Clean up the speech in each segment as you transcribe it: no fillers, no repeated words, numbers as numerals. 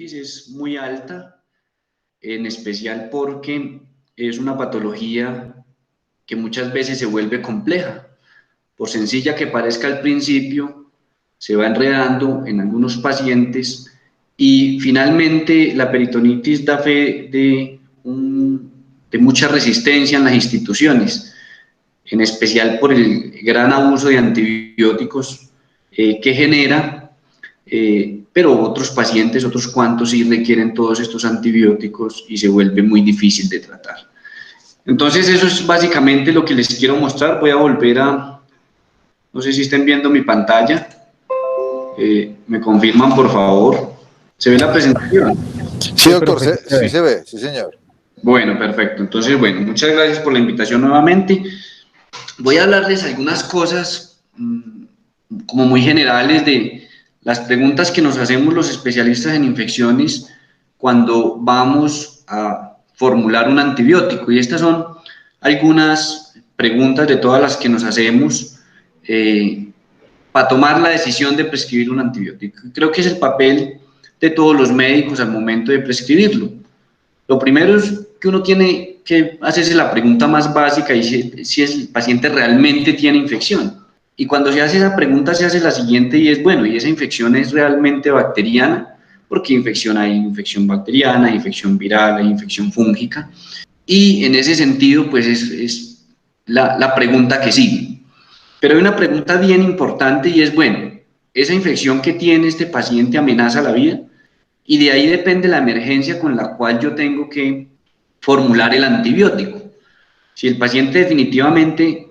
peritonitis es muy alta, en especial porque es una patología que muchas veces se vuelve compleja. Por sencilla que parezca al principio, se va enredando en algunos pacientes y finalmente la peritonitis da fe de mucha resistencia en las instituciones, en especial por el gran abuso de antibióticos que genera, pero otros pacientes, otros cuantos, sí requieren todos estos antibióticos y se vuelve muy difícil de tratar. Entonces eso es básicamente lo que les quiero mostrar. Voy a volver a, no sé si estén viendo mi pantalla, me confirman por favor. ¿Se ve la presentación? Sí, doctor, sí se ve, sí señor. Bueno, perfecto. Entonces, bueno, muchas gracias por la invitación nuevamente. Voy a hablarles algunas cosas como muy generales de las preguntas que nos hacemos los especialistas en infecciones cuando vamos a formular un antibiótico. Y estas son algunas preguntas de todas las que nos hacemos para tomar la decisión de prescribir un antibiótico. Creo que es el papel de todos los médicos al momento de prescribirlo. Lo primero es que uno tiene que hacerse la pregunta más básica y si el paciente realmente tiene infección. Y cuando se hace esa pregunta se hace la siguiente y es, bueno, ¿y esa infección es realmente bacteriana? Porque hay infección bacteriana, hay infección viral, hay infección fúngica. Y en ese sentido, pues es la pregunta que sigue. Pero hay una pregunta bien importante y es, bueno, ¿esa infección que tiene este paciente amenaza la vida? Y de ahí depende la emergencia con la cual yo tengo que formular el antibiótico. Si el paciente definitivamente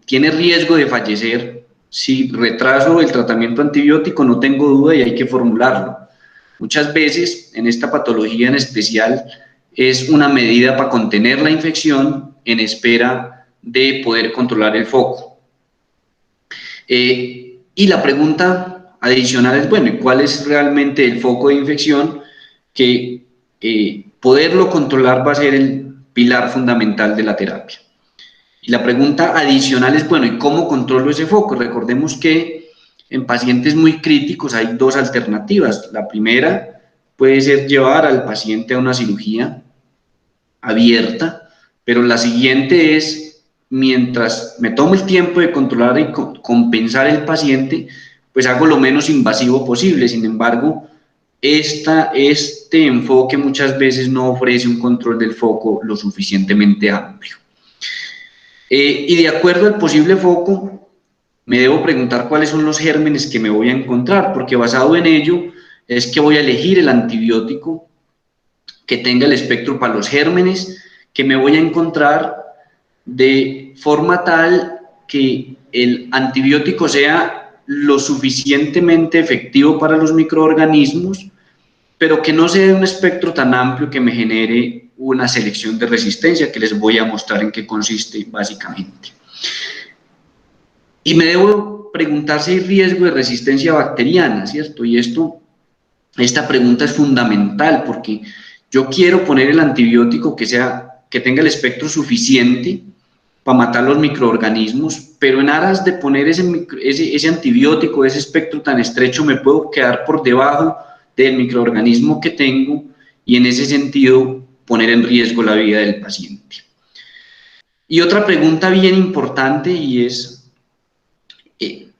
tiene riesgo de fallecer, si retraso el tratamiento antibiótico, no tengo duda y hay que formularlo. Muchas veces, en esta patología en especial, es una medida para contener la infección en espera de poder controlar el foco. Y la pregunta adicional es, bueno, ¿y cuál es realmente el foco de infección? Que poderlo controlar va a ser el pilar fundamental de la terapia. Y la pregunta adicional es, bueno, ¿y cómo controlo ese foco? Recordemos que en pacientes muy críticos hay dos alternativas. La primera puede ser llevar al paciente a una cirugía abierta, pero la siguiente es, mientras me tomo el tiempo de controlar y compensar el paciente, pues hago lo menos invasivo posible. Sin embargo, este enfoque muchas veces no ofrece un control del foco lo suficientemente amplio. Y de acuerdo al posible foco, me debo preguntar cuáles son los gérmenes que me voy a encontrar, porque basado en ello es que voy a elegir el antibiótico que tenga el espectro para los gérmenes que me voy a encontrar, de forma tal que el antibiótico sea lo suficientemente efectivo para los microorganismos, pero que no sea de un espectro tan amplio que me genere una selección de resistencia, que les voy a mostrar en qué consiste básicamente. Y me debo preguntar si hay riesgo de resistencia bacteriana, ¿cierto? Y esta pregunta es fundamental porque yo quiero poner el antibiótico que tenga el espectro suficiente para matar los microorganismos, pero en aras de poner ese antibiótico, ese espectro tan estrecho, me puedo quedar por debajo del microorganismo que tengo y en ese sentido poner en riesgo la vida del paciente. Y otra pregunta bien importante y es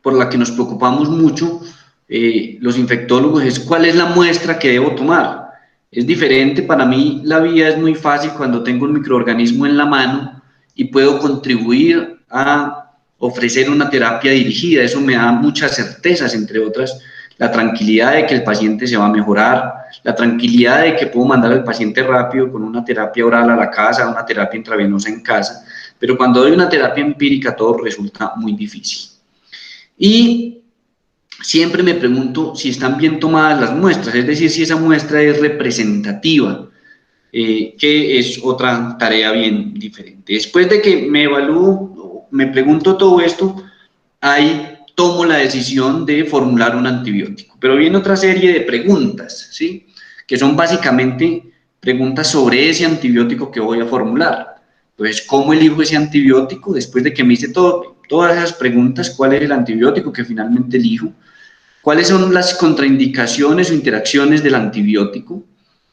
por la que nos preocupamos mucho los infectólogos es ¿cuál es la muestra que debo tomar? Es diferente, para mí la vida es muy fácil cuando tengo un microorganismo en la mano y puedo contribuir a ofrecer una terapia dirigida. Eso me da muchas certezas, entre otras, la tranquilidad de que el paciente se va a mejorar, la tranquilidad de que puedo mandar al paciente rápido con una terapia oral a la casa, una terapia intravenosa en casa, pero cuando doy una terapia empírica todo resulta muy difícil. Y siempre me pregunto si están bien tomadas las muestras, es decir, si esa muestra es representativa, que es otra tarea bien diferente. Después de que me evalúo, me pregunto todo esto, ahí tomo la decisión de formular un antibiótico. Pero viene otra serie de preguntas, ¿sí? Que son básicamente preguntas sobre ese antibiótico que voy a formular. Entonces, ¿cómo elijo ese antibiótico? Después de que me hice todas esas preguntas, ¿cuál es el antibiótico que finalmente elijo? ¿Cuáles son las contraindicaciones o interacciones del antibiótico?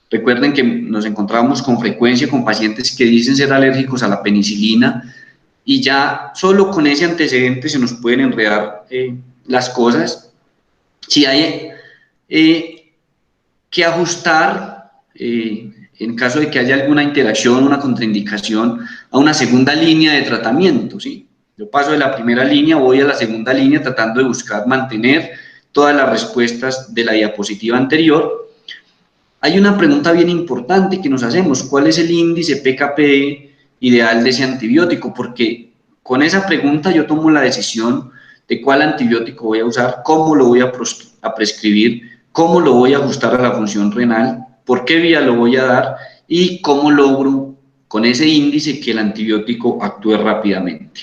Recuerden que nos encontramos con frecuencia con pacientes que dicen ser alérgicos a la penicilina y ya solo con ese antecedente se nos pueden enredar las cosas. Si hay que ajustar, en caso de que haya alguna interacción, una contraindicación, a una segunda línea de tratamiento, ¿sí? Yo paso de la primera línea, voy a la segunda línea tratando de buscar mantener todas las respuestas de la diapositiva anterior. Hay una pregunta bien importante que nos hacemos: ¿cuál es el índice PKPD ideal de ese antibiótico? Porque con esa pregunta yo tomo la decisión de cuál antibiótico voy a usar, cómo lo voy a prescribir, cómo lo voy a ajustar a la función renal, por qué vía lo voy a dar y cómo logro con ese índice que el antibiótico actúe rápidamente.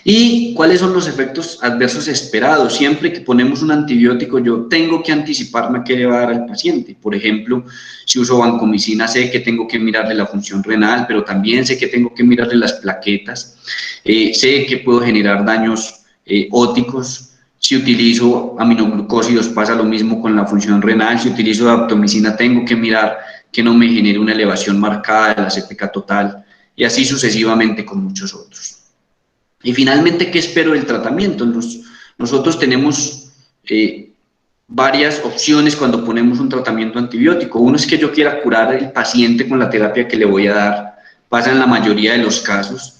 ¿Y cuáles son los efectos adversos esperados? Siempre que ponemos un antibiótico, yo tengo que anticiparme a qué le va a dar al paciente. Por ejemplo, si uso vancomicina, sé que tengo que mirarle la función renal, pero también sé que tengo que mirarle las plaquetas. Sé que puedo generar daños óticos. Si utilizo aminoglucósidos, pasa lo mismo con la función renal. Si utilizo daptomicina, tengo que mirar que no me genere una elevación marcada de la CPK total, y así sucesivamente con muchos otros. Y finalmente, ¿qué espero del tratamiento? Nosotros tenemos varias opciones cuando ponemos un tratamiento antibiótico. Uno es que yo quiera curar al paciente con la terapia que le voy a dar, pasa en la mayoría de los casos,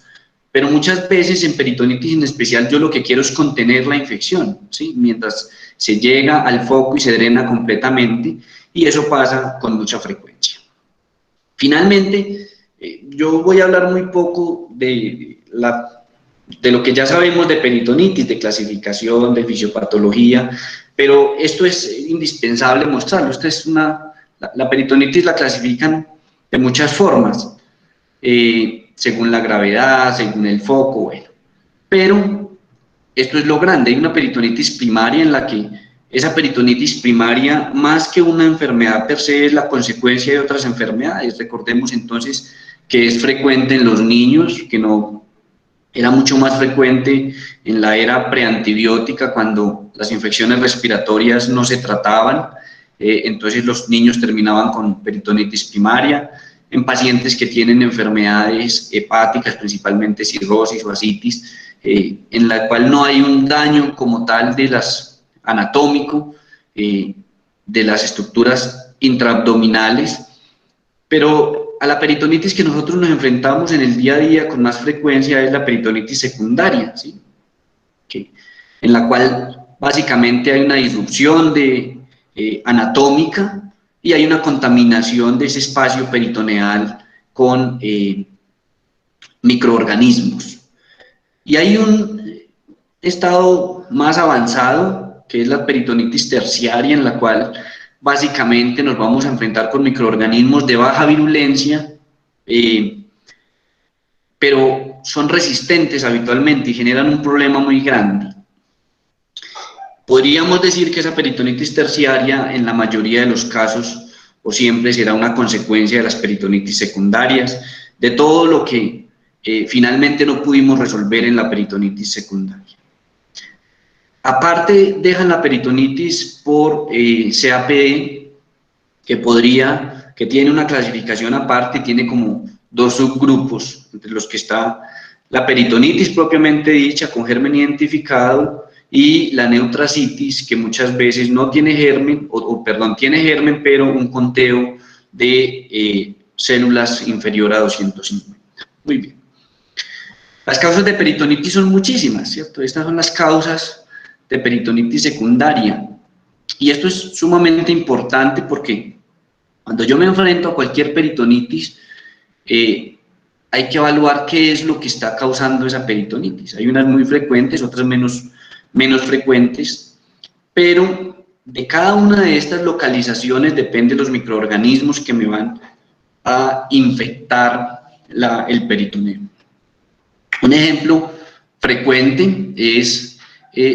pero muchas veces en peritonitis en especial yo lo que quiero es contener la infección, ¿sí? Mientras se llega al foco y se drena completamente, y eso pasa con mucha frecuencia. Finalmente, yo voy a hablar muy poco de lo que ya sabemos de peritonitis, de clasificación, de fisiopatología, pero esto es indispensable mostrarlo. La peritonitis la clasifican de muchas formas, según la gravedad, según el foco, bueno. Pero esto es lo grande: hay una peritonitis primaria en la que esa peritonitis primaria, más que una enfermedad per se, es la consecuencia de otras enfermedades. Recordemos entonces que es frecuente en los niños, que no era mucho más frecuente en la era preantibiótica, cuando las infecciones respiratorias no se trataban, entonces los niños terminaban con peritonitis primaria. En pacientes que tienen enfermedades hepáticas, principalmente cirrosis o ascitis, en la cual no hay un daño como tal anatómico de las estructuras intraabdominales, pero a la peritonitis que nosotros nos enfrentamos en el día a día con más frecuencia es la peritonitis secundaria, ¿sí? En la cual básicamente hay una disrupción anatómica y hay una contaminación de ese espacio peritoneal con microorganismos. Y hay un estado más avanzado, que es la peritonitis terciaria, en la cual básicamente nos vamos a enfrentar con microorganismos de baja virulencia, pero son resistentes habitualmente y generan un problema muy grande. Podríamos decir que esa peritonitis terciaria en la mayoría de los casos o siempre será una consecuencia de las peritonitis secundarias, de todo lo que finalmente no pudimos resolver en la peritonitis secundaria. Aparte, dejan la peritonitis por CAPD, que tiene una clasificación aparte, tiene como dos subgrupos, entre los que está la peritonitis propiamente dicha, con germen identificado, y la neutrasitis, que muchas veces no tiene germen, tiene germen, pero un conteo de células inferior a 250. Muy bien. Las causas de peritonitis son muchísimas, ¿cierto? Estas son las causas de peritonitis secundaria. Y esto es sumamente importante porque cuando yo me enfrento a cualquier peritonitis, hay que evaluar qué es lo que está causando esa peritonitis. Hay unas muy frecuentes, otras menos frecuentes, pero de cada una de estas localizaciones depende de los microorganismos que me van a infectar el peritoneo. Un ejemplo frecuente es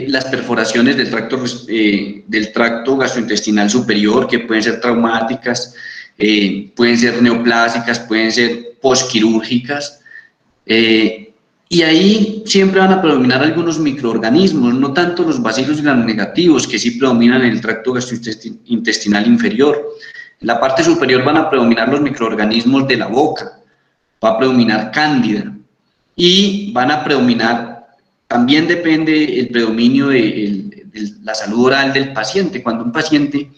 las perforaciones del tracto gastrointestinal superior, que pueden ser traumáticas, pueden ser neoplásicas, pueden ser posquirúrgicas, Y ahí siempre van a predominar algunos microorganismos, no tanto los bacilos gramnegativos, que sí predominan en el tracto gastrointestinal inferior. En la parte superior van a predominar los microorganismos de la boca, va a predominar cándida, y van a predominar, también depende el predominio de la salud oral del paciente. Cuando un paciente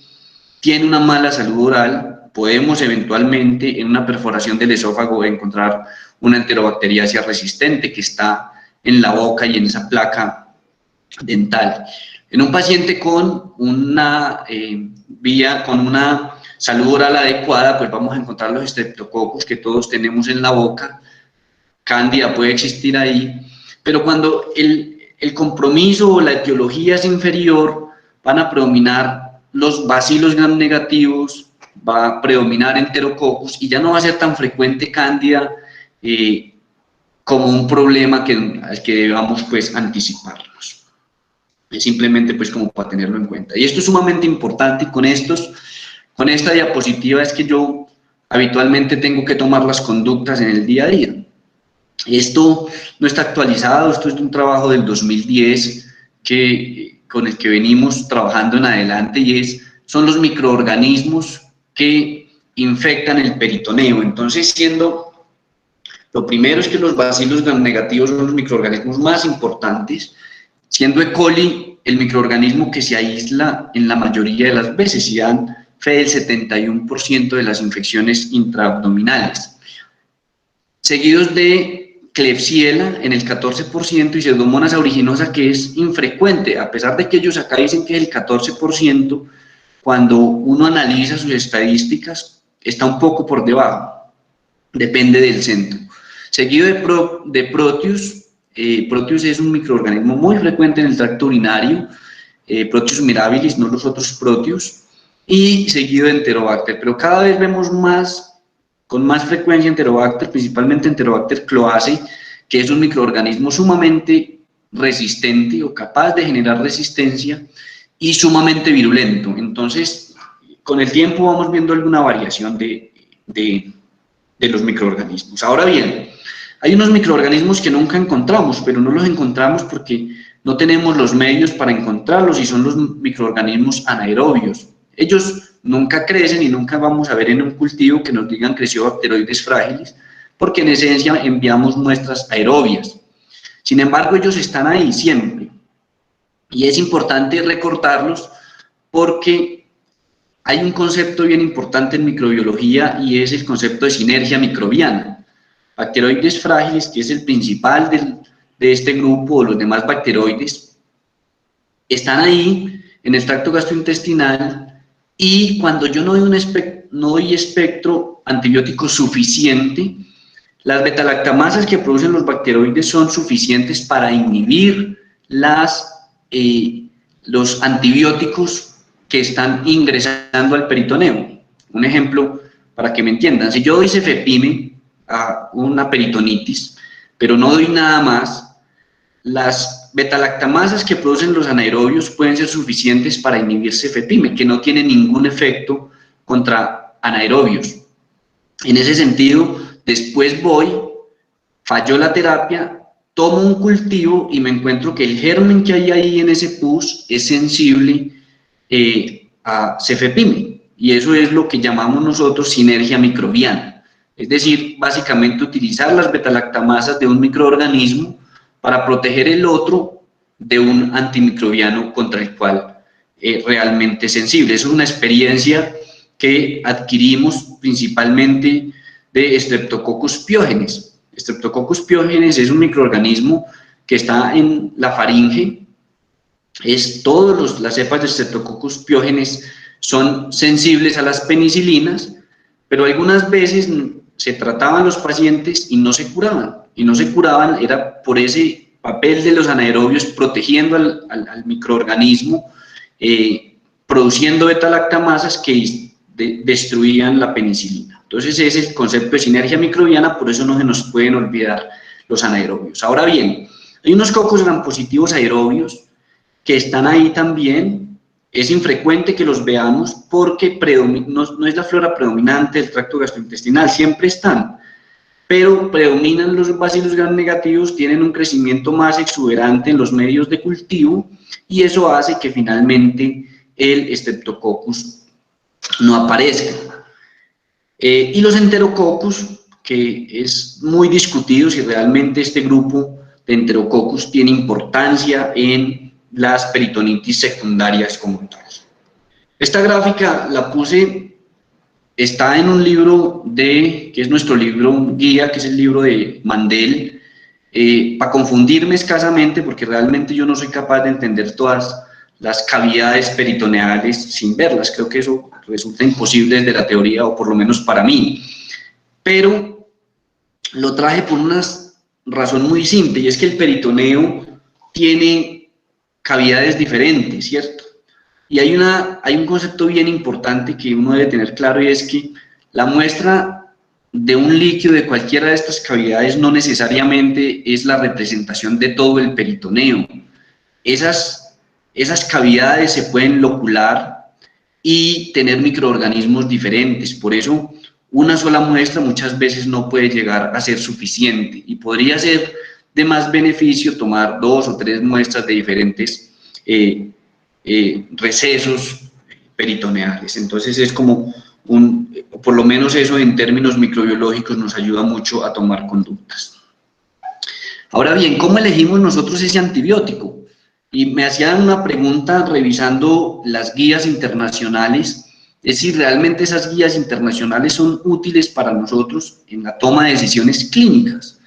tiene una mala salud oral, podemos eventualmente en una perforación del esófago encontrar una enterobacteriacia resistente que está en la boca y en esa placa dental. En un paciente con una con una salud oral adecuada, pues vamos a encontrar los estreptococos que todos tenemos en la boca. Cándida puede existir ahí, pero cuando el compromiso o la etiología es inferior, van a predominar los bacilos gram negativos, va a predominar enterococcus y ya no va a ser tan frecuente cándida como un problema al que debamos pues anticiparnos. Es simplemente pues como para tenerlo en cuenta. Y esto es sumamente importante, y con esta diapositiva es que yo habitualmente tengo que tomar las conductas en el día a día. Esto no está actualizado, esto es de un trabajo del 2010 con el que venimos trabajando en adelante, y son los microorganismos que infectan el peritoneo. Entonces, lo primero es que los bacilos gram-negativos son los microorganismos más importantes, siendo E. coli el microorganismo que se aísla en la mayoría de las veces y dan fe del 71% de las infecciones intraabdominales, seguidos de Klebsiella en el 14% y Pseudomonas aeruginosa, que es infrecuente, a pesar de que ellos acá dicen que es el 14%, cuando uno analiza sus estadísticas está un poco por debajo, depende del centro. Seguido de Proteus. Proteus es un microorganismo muy frecuente en el tracto urinario, Proteus mirabilis, no los otros Proteus, y seguido de Enterobacter, pero cada vez vemos con más frecuencia Enterobacter, principalmente Enterobacter cloacei, que es un microorganismo sumamente resistente o capaz de generar resistencia y sumamente virulento. Entonces, con el tiempo vamos viendo alguna variación de los microorganismos. Ahora bien, hay unos microorganismos que nunca encontramos, pero no los encontramos porque no tenemos los medios para encontrarlos, y son los microorganismos anaerobios. Ellos nunca crecen y nunca vamos a ver en un cultivo que nos digan creció bacteroides frágiles, porque en esencia enviamos muestras aerobias. Sin embargo, ellos están ahí siempre. Y es importante recordarlos porque hay un concepto bien importante en microbiología, y es el concepto de sinergia microbiana. Bacteroides frágiles, que es el principal de este grupo, o los demás bacteroides, están ahí en el tracto gastrointestinal, y cuando yo no doy espectro antibiótico suficiente, las betalactamasas que producen los bacteroides son suficientes para inhibir los antibióticos que están ingresando al peritoneo. Un ejemplo para que me entiendan: si yo doy cefepime a una peritonitis, pero no doy nada más, las betalactamasas que producen los anaerobios pueden ser suficientes para inhibir cefepime, que no tiene ningún efecto contra anaerobios. En ese sentido, después falló la terapia, tomo un cultivo y me encuentro que el germen que hay ahí en ese pus es sensible a cefepime, y eso es lo que llamamos nosotros sinergia microbiana. Es decir, básicamente utilizar las betalactamasas de un microorganismo para proteger el otro de un antimicrobiano contra el cual realmente es sensible. Es una experiencia que adquirimos principalmente de Streptococcus pyogenes. Streptococcus pyogenes es un microorganismo que está en la faringe. Todas las cepas de Streptococcus pyogenes son sensibles a las penicilinas, pero algunas veces se trataban los pacientes y no se curaban. Y no se curaban era por ese papel de los anaerobios protegiendo al microorganismo, produciendo betalactamasas que destruían la penicilina. Entonces ese es el concepto de sinergia microbiana, por eso no se nos pueden olvidar los anaerobios. Ahora bien, hay unos cocos grampositivos aerobios que están ahí también. Es infrecuente que los veamos porque no es la flora predominante del tracto gastrointestinal, siempre están, pero predominan los bacilos gram negativos, tienen un crecimiento más exuberante en los medios de cultivo y eso hace que finalmente el Streptococcus no aparezca. Y los Enterococcus, que es muy discutido si realmente este grupo de Enterococcus tiene importancia en las peritonitis secundarias como tal. Esta gráfica la puse, está en un libro que es nuestro libro guía, que es el libro de Mandel, para confundirme escasamente, porque realmente yo no soy capaz de entender todas las cavidades peritoneales sin verlas. Creo que eso resulta imposible desde la teoría, o por lo menos para mí. Pero lo traje por una razón muy simple, y es que el peritoneo tiene cavidades diferentes, ¿cierto? Y hay un concepto bien importante que uno debe tener claro, y es que la muestra de un líquido de cualquiera de estas cavidades no necesariamente es la representación de todo el peritoneo. Esas cavidades se pueden locular y tener microorganismos diferentes, por eso una sola muestra muchas veces no puede llegar a ser suficiente y podría ser de más beneficio tomar 2 o 3 muestras de diferentes recesos peritoneales. Entonces es como por lo menos eso en términos microbiológicos nos ayuda mucho a tomar conductas. Ahora bien, ¿cómo elegimos nosotros ese antibiótico? Y me hacían una pregunta revisando las guías internacionales, es si realmente esas guías internacionales son útiles para nosotros en la toma de decisiones clínicas.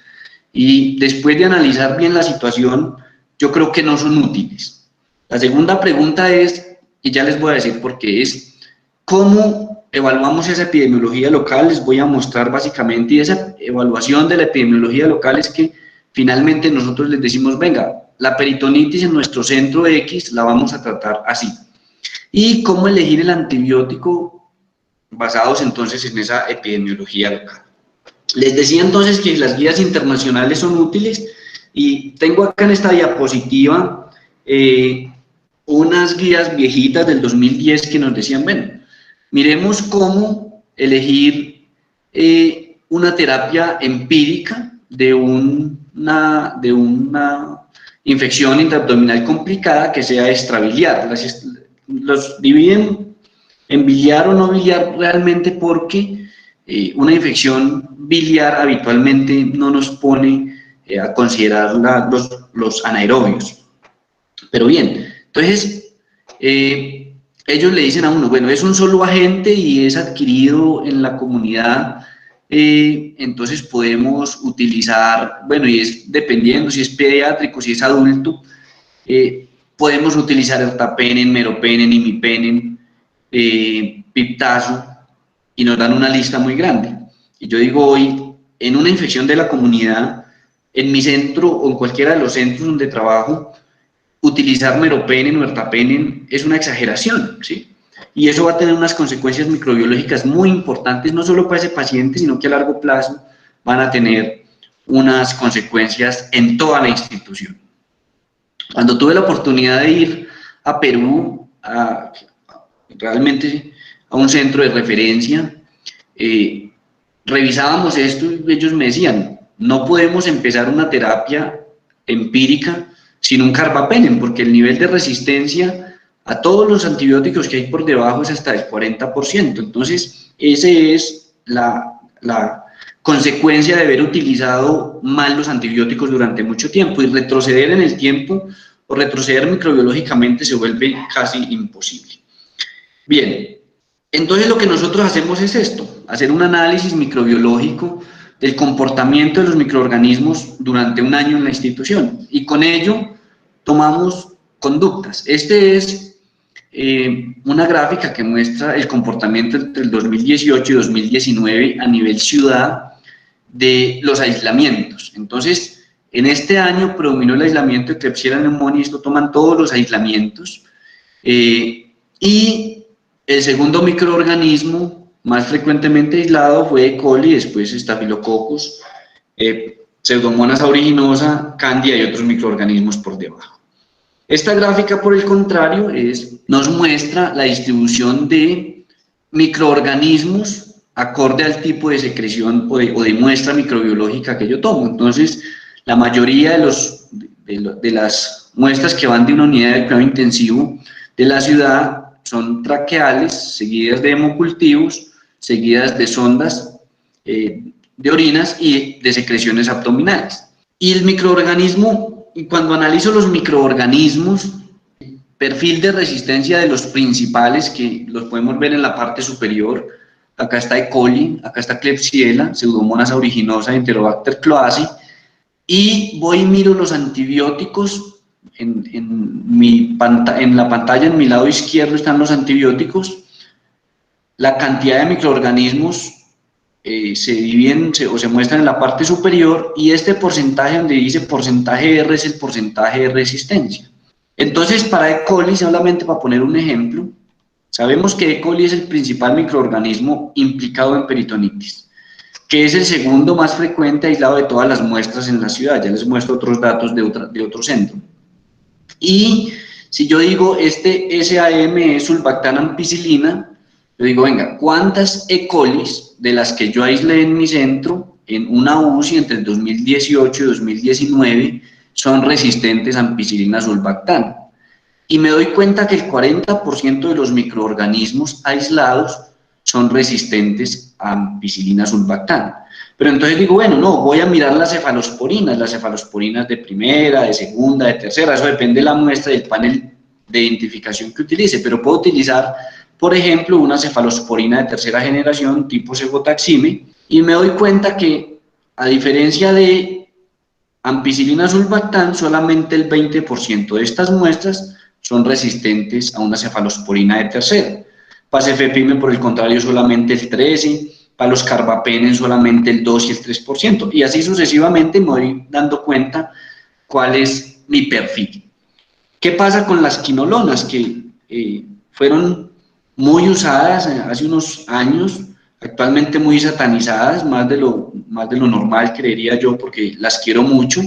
Y después de analizar bien la situación, yo creo que no son útiles. La segunda pregunta es, y ya les voy a decir por qué, es ¿cómo evaluamos esa epidemiología local? Les voy a mostrar básicamente, y esa evaluación de la epidemiología local es que finalmente nosotros les decimos, venga, la peritonitis en nuestro centro X la vamos a tratar así. Y cómo elegir el antibiótico basados entonces en esa epidemiología local. Les decía entonces que las guías internacionales son útiles y tengo acá en esta diapositiva unas guías viejitas del 2010 que nos decían, bueno, miremos cómo elegir una terapia empírica de una infección intraabdominal complicada que sea extrabiliar. Los dividen en biliar o no biliar realmente porque una infección biliar habitualmente no nos pone a considerar los anaerobios. Pero bien, entonces ellos le dicen a uno, bueno, es un solo agente y es adquirido en la comunidad, entonces podemos utilizar, bueno, y es dependiendo si es pediátrico, si es adulto, podemos utilizar ertapenem, meropenem, imipenem, piptazo, y nos dan una lista muy grande. Y yo digo hoy, en una infección de la comunidad, en mi centro o en cualquiera de los centros donde trabajo, utilizar meropenem o ertapenem es una exageración, ¿sí? Y eso va a tener unas consecuencias microbiológicas muy importantes, no solo para ese paciente, sino que a largo plazo van a tener unas consecuencias en toda la institución. Cuando tuve la oportunidad de ir a Perú, realmente a un centro de referencia, revisábamos esto y ellos me decían, no podemos empezar una terapia empírica sin un carbapenem, porque el nivel de resistencia a todos los antibióticos que hay por debajo es hasta el 40%. Entonces, esa es la consecuencia de haber utilizado mal los antibióticos durante mucho tiempo, y retroceder en el tiempo o retroceder microbiológicamente se vuelve casi imposible. Bien, entonces lo que nosotros hacemos es esto, hacer un análisis microbiológico del comportamiento de los microorganismos durante un año en la institución, y con ello tomamos conductas. Este es una gráfica que muestra el comportamiento entre el 2018 y 2019 a nivel ciudad de los aislamientos. Entonces, en este año predominó el aislamiento de Klebsiella pneumoniae, esto toman todos los aislamientos, y el segundo microorganismo más frecuentemente aislado fue E. coli, después Staphylococcus, Pseudomonas aeruginosa, Candida y otros microorganismos por debajo. Esta gráfica, por el contrario, nos muestra la distribución de microorganismos acorde al tipo de secreción o de muestra microbiológica que yo tomo. Entonces, la mayoría de las muestras que van de una unidad de cuidado intensivo de la ciudad son traqueales, seguidas de hemocultivos, seguidas de sondas de orinas y de secreciones abdominales. Y el microorganismo, cuando analizo los microorganismos, perfil de resistencia de los principales, que los podemos ver en la parte superior, acá está E. coli, acá está Klebsiella, Pseudomonas aeruginosa, Enterobacter cloaci, y voy y miro los antibióticos. En la pantalla, en mi lado izquierdo, están los antibióticos. La cantidad de microorganismos se dividen o se muestran en la parte superior, y este porcentaje donde dice porcentaje R es el porcentaje de resistencia. Entonces, para E. coli, solamente para poner un ejemplo, sabemos que E. coli es el principal microorganismo implicado en peritonitis, que es el segundo más frecuente aislado de todas las muestras en la ciudad. Ya les muestro otros datos de otro centro. Y si yo digo este SAM es sulbactam ampicilina, yo digo, venga, ¿cuántas E. colis de las que yo aislé en mi centro, en una UCI entre el 2018 y 2019, son resistentes a ampicilina sulbactam? Y me doy cuenta que el 40% de los microorganismos aislados son resistentes a ampicilina sulbactam. Pero entonces digo, bueno, no, voy a mirar las cefalosporinas de primera, de segunda, de tercera, eso depende de la muestra y del panel de identificación que utilice, pero puedo utilizar, por ejemplo, una cefalosporina de tercera generación tipo cefotaxime, y me doy cuenta que, a diferencia de ampicilina sulbactam, solamente el 20% de estas muestras son resistentes a una cefalosporina de tercera. Para cefepime, por el contrario, solamente el 13%, para los carbapenem solamente el 2 y el 3%, y así sucesivamente me voy dando cuenta cuál es mi perfil. ¿Qué pasa con las quinolonas, que fueron muy usadas hace unos años, actualmente muy satanizadas, más de lo normal, creería yo, porque las quiero mucho?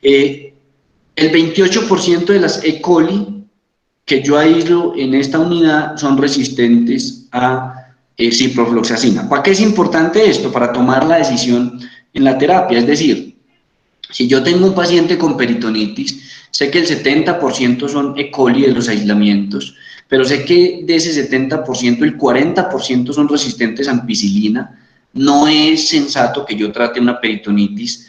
El 28% de las E. coli que yo aíslo en esta unidad son resistentes a ciprofloxacina. ¿Para qué es importante esto? Para tomar la decisión en la terapia. Es decir, si yo tengo un paciente con peritonitis, sé que el 70% son E. coli de los aislamientos, pero sé que de ese 70%, el 40% son resistentes a ampicilina. No es sensato que yo trate una peritonitis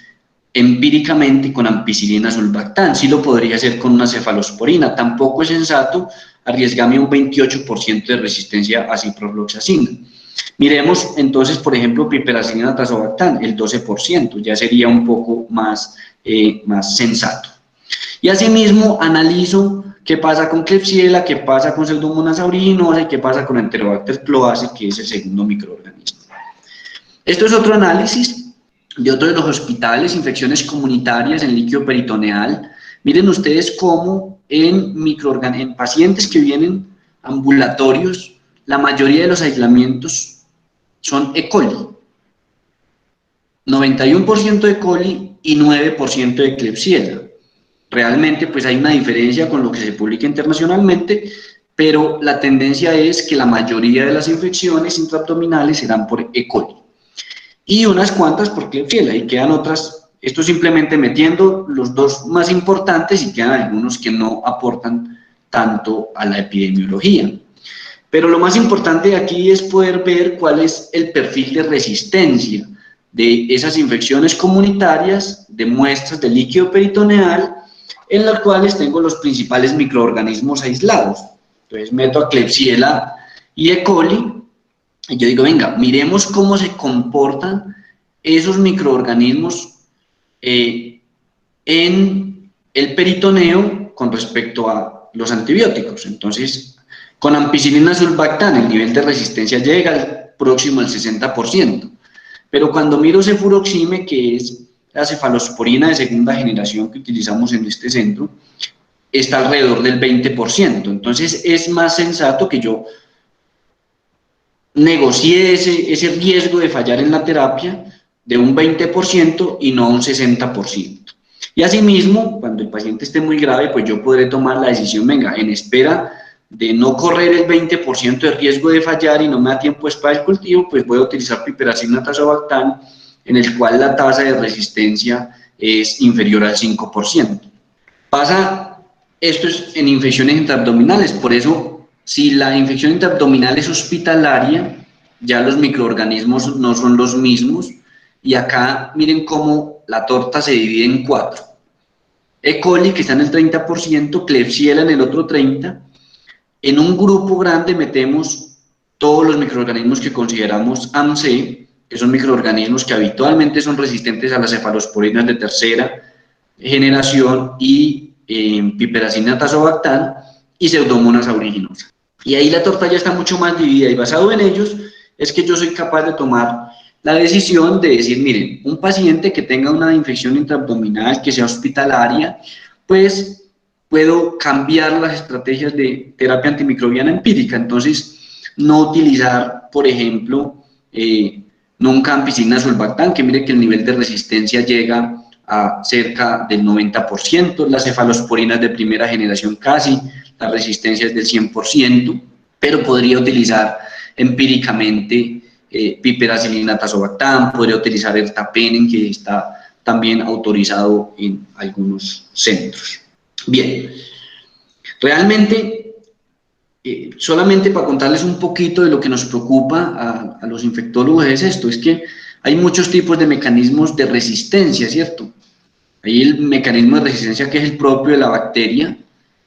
empíricamente con ampicilina sulbactam. Sí lo podría hacer con una cefalosporina. Tampoco es sensato arriesgarme a un 28% de resistencia a ciprofloxacina. Miremos entonces, por ejemplo, piperacilina tazobactam, el 12%, ya sería un poco más sensato. Y asimismo analizo qué pasa con Klebsiella, qué pasa con Pseudomonas aeruginosa y qué pasa con Enterobacter cloaci, que es el segundo microorganismo. Esto es otro análisis de otro de los hospitales, infecciones comunitarias en líquido peritoneal. Miren ustedes cómo en pacientes que vienen ambulatorios, la mayoría de los aislamientos son E. coli. 91% de E. coli y 9% de Klebsiella. Realmente pues hay una diferencia con lo que se publica internacionalmente, pero la tendencia es que la mayoría de las infecciones intraabdominales serán por E. coli. Y unas cuantas por Klebsiella, y quedan otras. Esto simplemente metiendo los dos más importantes, y quedan algunos que no aportan tanto a la epidemiología. Pero lo más importante de aquí es poder ver cuál es el perfil de resistencia de esas infecciones comunitarias, de muestras de líquido peritoneal, en las cuales tengo los principales microorganismos aislados. Entonces meto a Klebsiella y E. coli, y yo digo, venga, miremos cómo se comportan esos microorganismos en el peritoneo con respecto a los antibióticos. Entonces, con ampicilina sulbactam el nivel de resistencia llega próximo al 60%, pero cuando miro cefuroxime, que es la cefalosporina de segunda generación que utilizamos en este centro, está alrededor del 20%. Entonces, es más sensato que yo negocie ese riesgo de fallar en la terapia de un 20% y no un 60%. Y asimismo, cuando el paciente esté muy grave, pues yo podré tomar la decisión, venga, en espera de no correr el 20% de riesgo de fallar y no me da tiempo para el cultivo, pues voy a utilizar piperacillin tazobactam, en el cual la tasa de resistencia es inferior al 5%. Esto es en infecciones intraabdominales, por eso si la infección intraabdominal es hospitalaria, ya los microorganismos no son los mismos, y acá miren cómo la torta se divide en 4. E. coli, que está en el 30%, Klebsiella en el otro 30%. En un grupo grande metemos todos los microorganismos que consideramos AMC, que son microorganismos que habitualmente son resistentes a las cefalosporinas de tercera generación y piperacillin tazobactam y Pseudomonas aeruginosa. Y ahí la torta ya está mucho más dividida, y basado en ellos es que yo soy capaz de tomar la decisión de decir, miren, un paciente que tenga una infección intraabdominal, que sea hospitalaria, pues puedo cambiar las estrategias de terapia antimicrobiana empírica. Entonces, no utilizar, por ejemplo, nunca ampicilina sulbactam, que mire que el nivel de resistencia llega a cerca del 90%, las cefalosporinas de primera generación casi, la resistencia es del 100%, pero podría utilizar empíricamente piperacillin tazobactam, podría utilizar ertapenem, que está también autorizado en algunos centros. Bien, realmente, solamente para contarles un poquito de lo que nos preocupa a los infectólogos es esto, es que hay muchos tipos de mecanismos de resistencia, ¿cierto? Hay el mecanismo de resistencia que es el propio de la bacteria,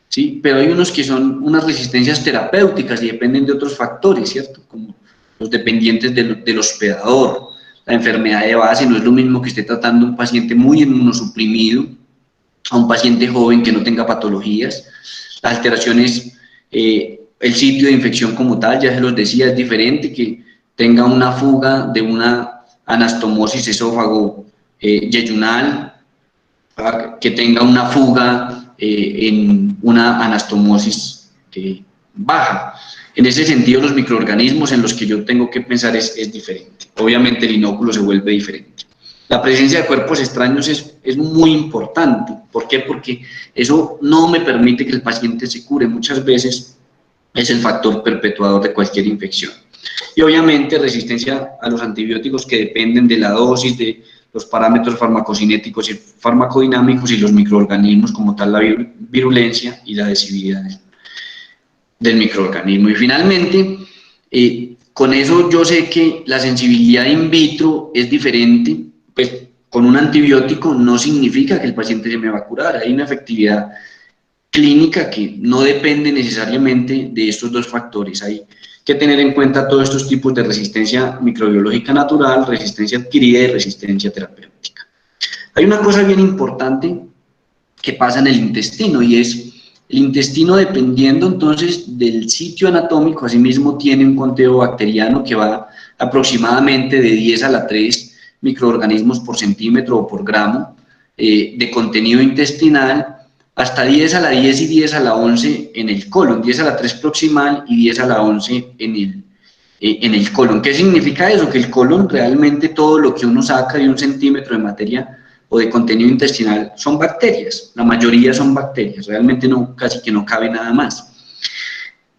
¿sí? Pero hay unos que son unas resistencias terapéuticas y dependen de otros factores, ¿cierto? Como los dependientes del hospedador, la enfermedad de base. No es lo mismo que esté tratando un paciente muy inmunosuprimido a un paciente joven que no tenga patologías. Las alteraciones, el sitio de infección como tal, ya se los decía, es diferente, que tenga una fuga de una anastomosis esófago yeyunal, que tenga una fuga en una anastomosis baja. En ese sentido, los microorganismos en los que yo tengo que pensar es diferente. Obviamente el inóculo se vuelve diferente. La presencia de cuerpos extraños es muy importante. ¿Por qué? Porque eso no me permite que el paciente se cure. Muchas veces es el factor perpetuador de cualquier infección. Y obviamente resistencia a los antibióticos, que dependen de la dosis, de los parámetros farmacocinéticos y farmacodinámicos, y los microorganismos como tal, la virulencia y la adhesividad del microorganismo. Y finalmente, con eso yo sé que la sensibilidad in vitro es diferente. Pues con un antibiótico no significa que el paciente se me va a curar. Hay una efectividad clínica que no depende necesariamente de estos dos factores. Hay que tener en cuenta todos estos tipos de resistencia microbiológica natural, resistencia adquirida y resistencia terapéutica. Hay una cosa bien importante que pasa en el intestino, y es el intestino, dependiendo entonces del sitio anatómico, asimismo tiene un conteo bacteriano que va aproximadamente de 10 a la 3 microorganismos por centímetro o por gramo de contenido intestinal, hasta 10 a la 10 y 10 a la 11 en el colon, 10 a la 3 proximal y 10 a la 11 en el colon. ¿Qué significa eso? Que el colon, realmente todo lo que uno saca de 1 centímetro de materia o de contenido intestinal son bacterias. La mayoría son bacterias, realmente no, casi que no cabe nada más.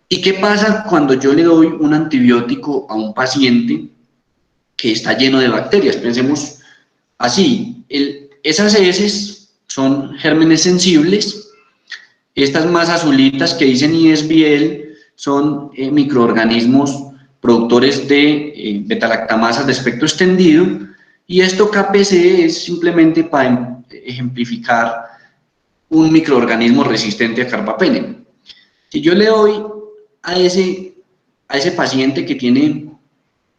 ¿Y qué pasa cuando yo le doy un antibiótico a un paciente que está lleno de bacterias? Pensemos así, esas heces son gérmenes sensibles. Estas más azulitas que dicen ISBL son microorganismos productores de beta-lactamasas de espectro extendido, y esto KPC es simplemente para ejemplificar un microorganismo resistente a carbapenem. Si yo le doy a ese paciente que tiene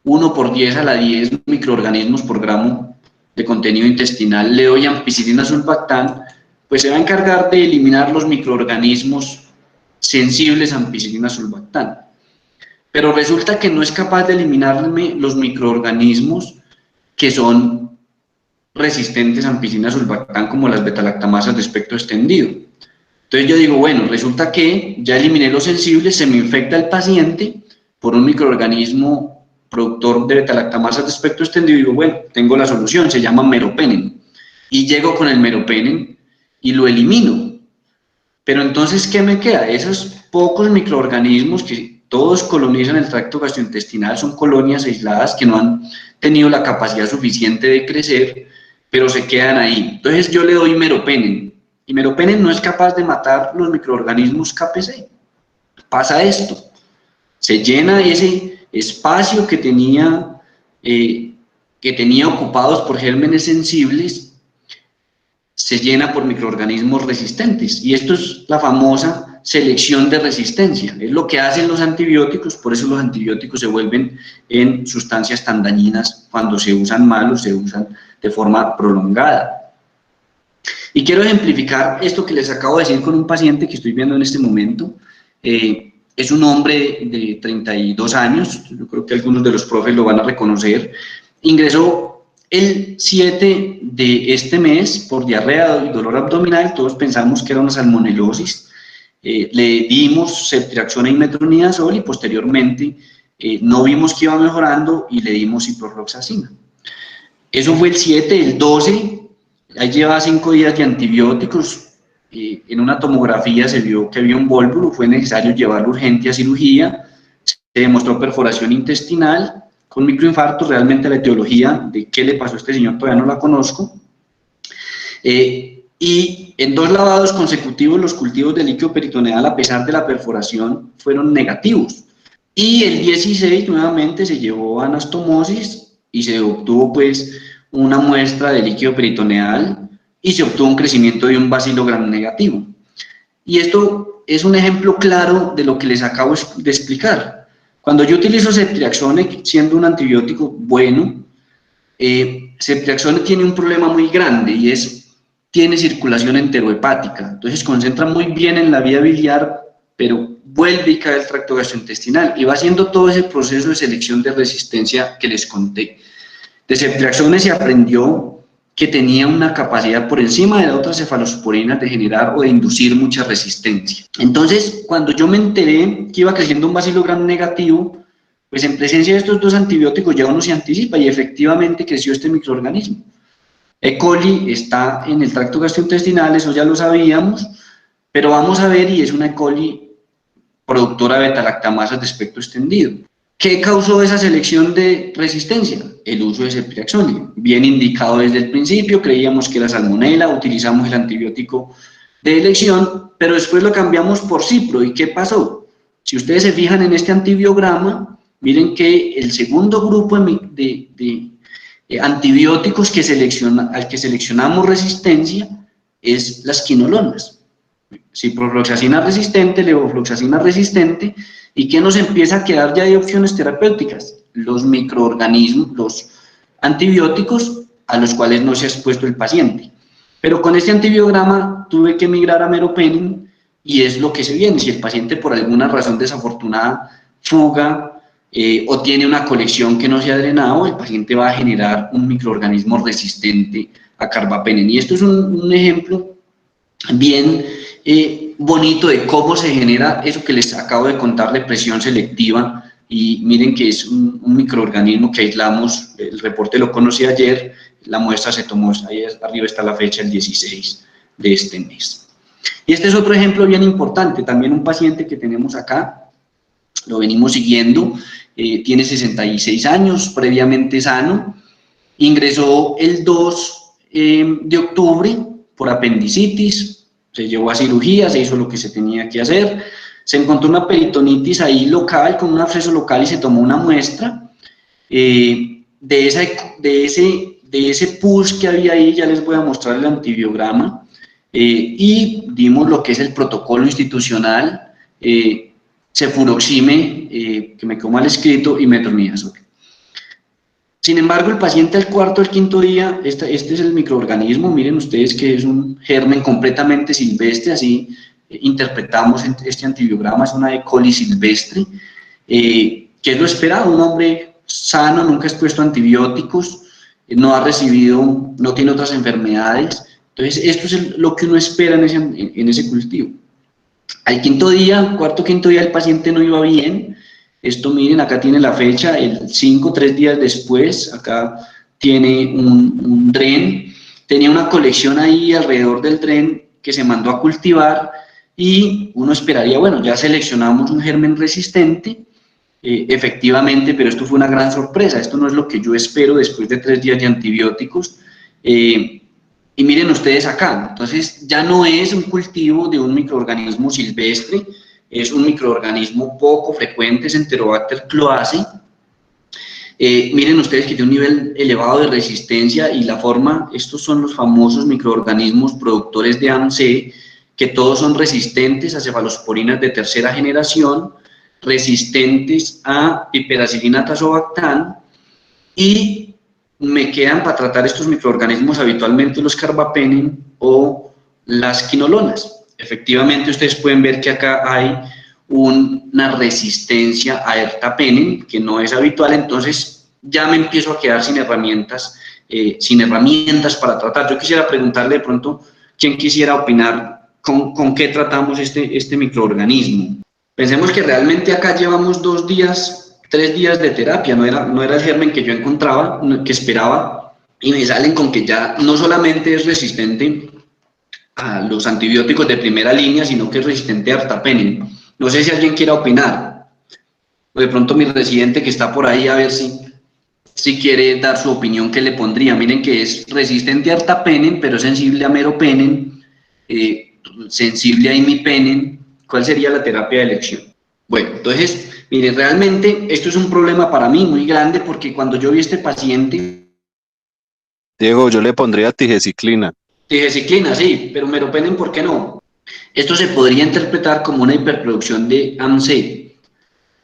1 por 10 a la 10 microorganismos por gramo de contenido intestinal, le doy ampicilina sulbactam, pues se va a encargar de eliminar los microorganismos sensibles a ampicilina sulbactam. Pero resulta que no es capaz de eliminarme los microorganismos que son resistentes a ampicilina sulbactam, como las beta-lactamasas de espectro extendido. Entonces yo digo, bueno, resulta que ya eliminé los sensibles, se me infecta el paciente por un microorganismo productor de beta-lactamasas de espectro extendido, y digo, bueno, tengo la solución, se llama meropenem, y llego con el meropenem y lo elimino. Pero entonces, ¿qué me queda? Esos pocos microorganismos que todos colonizan el tracto gastrointestinal, son colonias aisladas que no han tenido la capacidad suficiente de crecer, pero se quedan ahí. Entonces yo le doy meropenem, y meropenem no es capaz de matar los microorganismos KPC. Pasa esto, se llena ese espacio que tenía ocupados por gérmenes sensibles, se llena por microorganismos resistentes, y esto es la famosa selección de resistencia, es lo que hacen los antibióticos. Por eso los antibióticos se vuelven en sustancias tan dañinas cuando se usan mal o se usan de forma prolongada. Y quiero ejemplificar esto que les acabo de decir con un paciente que estoy viendo en este momento. Es un hombre de 32 años, yo creo que algunos de los profes lo van a reconocer. Ingresó el 7 de este mes por diarrea y dolor abdominal, todos pensamos que era una salmonelosis. Le dimos ceftriaxona y metronidazol y posteriormente no vimos que iba mejorando y le dimos ciprofloxacina. Eso fue el 7, el 12, ahí llevaba 5 días de antibióticos. En una tomografía se vio que había un vólvulo, fue necesario llevarlo urgente a cirugía, se demostró perforación intestinal con microinfarto. Realmente la etiología de qué le pasó a este señor todavía no la conozco. Y en 2 lavados consecutivos los cultivos de líquido peritoneal, a pesar de la perforación, fueron negativos. Y el 16 nuevamente se llevó a anastomosis y se obtuvo pues una muestra de líquido peritoneal y se obtuvo un crecimiento de un bacilo gram negativo. Y esto es un ejemplo claro de lo que les acabo de explicar. Cuando yo utilizo ceftriaxone, siendo un antibiótico bueno, ceftriaxone tiene un problema muy grande y tiene circulación enterohepática. Entonces concentra muy bien en la vía biliar, pero vuelve y cae al tracto gastrointestinal y va haciendo todo ese proceso de selección de resistencia que les conté. De ceftriaxone se aprendió que tenía una capacidad por encima de las otras cefalosporinas de generar o de inducir mucha resistencia. Entonces, cuando yo me enteré que iba creciendo un bacilo gram negativo, pues en presencia de estos 2 antibióticos ya uno se anticipa y efectivamente creció este microorganismo. E. coli está en el tracto gastrointestinal, eso ya lo sabíamos, pero vamos a ver, y es una E. coli productora de beta-lactamases de espectro extendido. ¿Qué causó esa selección de resistencia? El uso de ceftriaxone, bien indicado desde el principio, creíamos que era salmonela, utilizamos el antibiótico de elección, pero después lo cambiamos por cipro. ¿Y qué pasó? Si ustedes se fijan en este antibiograma, miren que el segundo grupo de antibióticos al que seleccionamos resistencia es las quinolonas. Ciprofloxacina resistente, levofloxacina resistente. ¿Y qué nos empieza a quedar ya de opciones terapéuticas? Los microorganismos, los antibióticos a los cuales no se ha expuesto el paciente. Pero con este antibiograma tuve que migrar a meropenem y es lo que se viene. Si el paciente por alguna razón desafortunada fuga o tiene una colección que no se ha drenado, el paciente va a generar un microorganismo resistente a carbapenem. Y esto es un ejemplo bien bonito de cómo se genera eso que les acabo de contar de presión selectiva. Y miren que es un microorganismo que aislamos, el reporte lo conocí ayer, la muestra se tomó, ahí arriba está la fecha, el 16 de este mes. Y este es otro ejemplo bien importante, también un paciente que tenemos acá, lo venimos siguiendo, tiene 66 años, previamente sano, ingresó el 2 de octubre por apendicitis, se llevó a cirugía, se hizo lo que se tenía que hacer, se encontró una peritonitis ahí local, con un absceso local y se tomó una muestra de ese pus que había ahí, ya les voy a mostrar el antibiograma, y dimos lo que es el protocolo institucional, cefuroxime, que me quedó mal escrito, y metronidazol. Sin embargo, el paciente al 4º, al 5º día, este es el microorganismo, miren ustedes que es un germen completamente silvestre, así interpretamos este antibiograma, es una E. coli silvestre, que es lo esperado, un hombre sano, nunca expuesto a antibióticos, no ha recibido, no tiene otras enfermedades. Entonces esto es lo que uno espera en ese cultivo. Al 5º día, 4º, 5º día el paciente no iba bien. Esto miren, acá tiene la fecha, el 5, 3 días después, acá tiene un dren, tenía una colección ahí alrededor del dren que se mandó a cultivar y uno esperaría, bueno, ya seleccionamos un germen resistente, efectivamente, pero esto fue una gran sorpresa, esto no es lo que yo espero después de 3 días de antibióticos, y miren ustedes acá, entonces ya no es un cultivo de un microorganismo silvestre, es un microorganismo poco frecuente, es Enterobacter cloacae. Miren ustedes que tiene un nivel elevado de resistencia y la forma, estos son los famosos microorganismos productores de AMC, que todos son resistentes a cefalosporinas de tercera generación, resistentes a piperacillina tazobactam, y me quedan para tratar estos microorganismos habitualmente los carbapenem o las quinolonas. Efectivamente, ustedes pueden ver que acá hay una resistencia a ertapenem, que no es habitual, entonces ya me empiezo a quedar sin herramientas para tratar. Yo quisiera preguntarle de pronto, ¿quién quisiera opinar con qué tratamos este microorganismo? Pensemos que realmente acá llevamos 2 días, 3 días de terapia, no era el germen que yo encontraba, que esperaba, y me salen con que ya no solamente es resistente a los antibióticos de primera línea, sino que es resistente a ertapenem. No sé si alguien quiera opinar, o de pronto mi residente que está por ahí, a ver si quiere dar su opinión, ¿qué le pondría? Miren que es resistente a ertapenem, pero sensible a meropenem, sensible a imipenem. ¿Cuál sería la terapia de elección? Bueno, entonces, miren, realmente esto es un problema para mí muy grande, porque cuando yo vi a este paciente... Diego, yo le pondría tigeciclina. Tigeciclina, sí, pero meropenem, ¿por qué no? Esto se podría interpretar como una hiperproducción de AMC.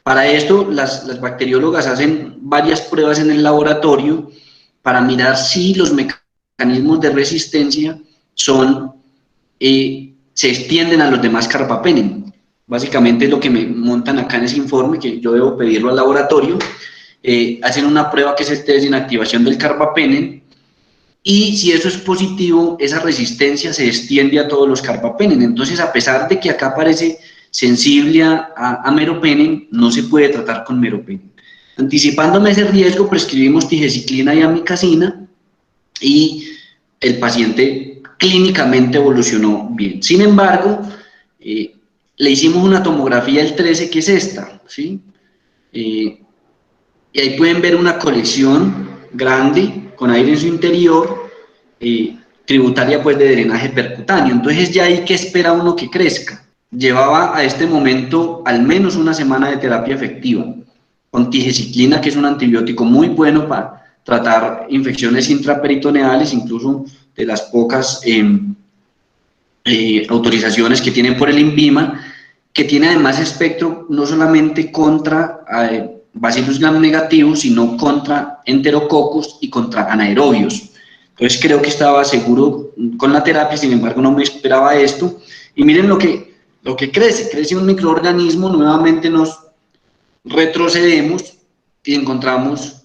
Para esto, las bacteriólogas hacen varias pruebas en el laboratorio para mirar si los mecanismos de resistencia se extienden a los demás carbapenem. Básicamente es lo que me montan acá en ese informe, que yo debo pedirlo al laboratorio. Hacen una prueba que es el test de inactivación del carbapenem, y si eso es positivo, esa resistencia se extiende a todos los carbapenem. Entonces, a pesar de que acá aparece sensible a meropenem, no se puede tratar con meropenem. Anticipándome ese riesgo, prescribimos tigeciclina y amikacina, y el paciente clínicamente evolucionó bien. Sin embargo, le hicimos una tomografía el 13, que es esta, ¿sí? Y ahí pueden ver una colección grande con aire en su interior, tributaria pues de drenaje percutáneo. Entonces ya ahí, ¿qué espera uno que crezca? Llevaba a este momento al menos una semana de terapia efectiva, con tigeciclina, que es un antibiótico muy bueno para tratar infecciones intraperitoneales, incluso de las pocas autorizaciones que tienen por el INVIMA, que tiene además espectro no solamente contra Bacillus gram negativus, sino contra Enterococcus y contra anaerobios. Entonces creo que estaba seguro con la terapia, sin embargo no me esperaba esto. Y miren lo que crece un microorganismo, nuevamente nos retrocedemos y encontramos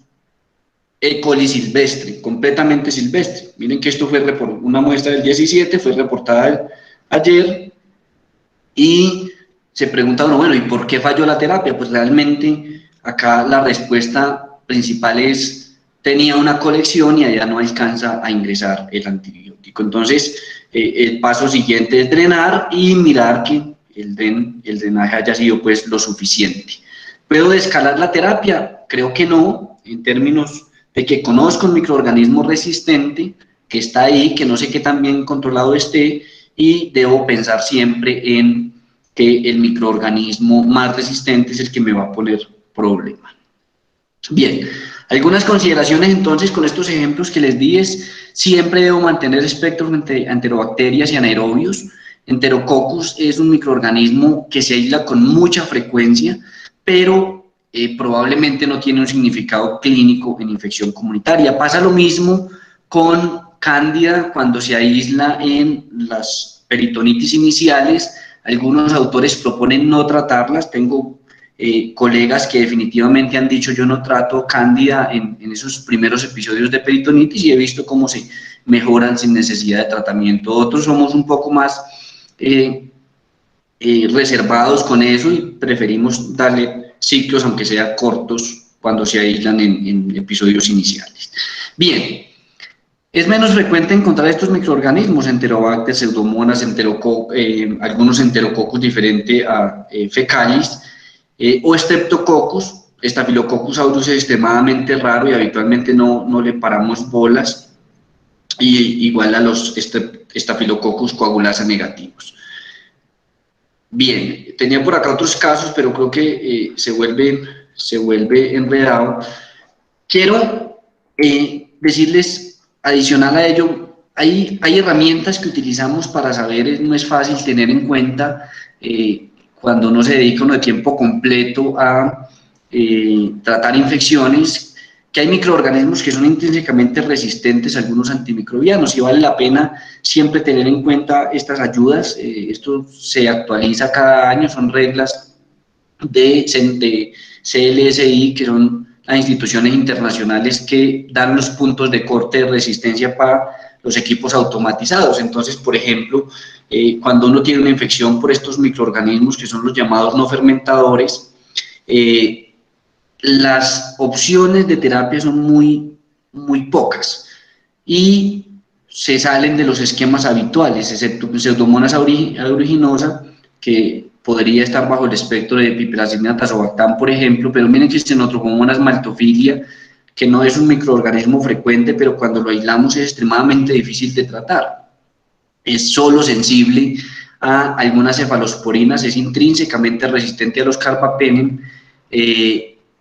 E. coli silvestre, completamente silvestre. Miren que esto fue una muestra del 17, fue reportada ayer, y se pregunta uno, bueno, ¿y por qué falló la terapia? Pues realmente acá la respuesta principal es, tenía una colección y allá no alcanza a ingresar el antibiótico. Entonces, el paso siguiente es drenar y mirar que el drenaje haya sido pues lo suficiente. ¿Puedo descalar la terapia? Creo que no, en términos de que conozco un microorganismo resistente que está ahí, que no sé qué tan bien controlado esté, y debo pensar siempre en que el microorganismo más resistente es el que me va a poner problema. Bien, algunas consideraciones entonces con estos ejemplos que les di es, siempre debo mantener espectros entre enterobacterias y anaerobios. Enterococcus es un microorganismo que se aísla con mucha frecuencia, pero probablemente no tiene un significado clínico en infección comunitaria. Pasa lo mismo con Cándida cuando se aísla en las peritonitis iniciales. Algunos autores proponen no tratarlas. Tengo colegas que definitivamente han dicho yo no trato Cándida en esos primeros episodios de peritonitis, y he visto cómo se mejoran sin necesidad de tratamiento. Otros somos un poco más reservados con eso y preferimos darle ciclos, aunque sean cortos, cuando se aíslan en episodios iniciales. Bien, Es menos frecuente encontrar estos microorganismos, Enterobacter, Pseudomonas, algunos enterococos diferentes a fecalis, o Streptococcus. Staphylococcus aureus es extremadamente raro y habitualmente no le paramos bolas, y igual a los Staphylococcus coagulasa negativos. Bien, tenía por acá otros casos, pero creo que se vuelve enredado. Quiero decirles, adicional a ello, hay herramientas que utilizamos para saber, no es fácil tener en cuenta cuando uno se dedica uno de tiempo completo a tratar infecciones, que hay microorganismos que son intrínsecamente resistentes a algunos antimicrobianos y vale la pena siempre tener en cuenta estas ayudas. Esto se actualiza cada año, son reglas de CLSI, que son las instituciones internacionales que dan los puntos de corte de resistencia para los equipos automatizados. Entonces, por ejemplo, cuando uno tiene una infección por estos microorganismos que son los llamados no fermentadores, las opciones de terapia son muy pocas y se salen de los esquemas habituales, excepto Pseudomonas aeruginosa, que podría estar bajo el espectro de Piperacillin tazobactam, por ejemplo, pero miren que existen otros como Monas maltophilia, que no es un microorganismo frecuente, pero cuando lo aislamos es extremadamente difícil de tratar. Es solo sensible a algunas cefalosporinas, es intrínsecamente resistente a los carbapenem,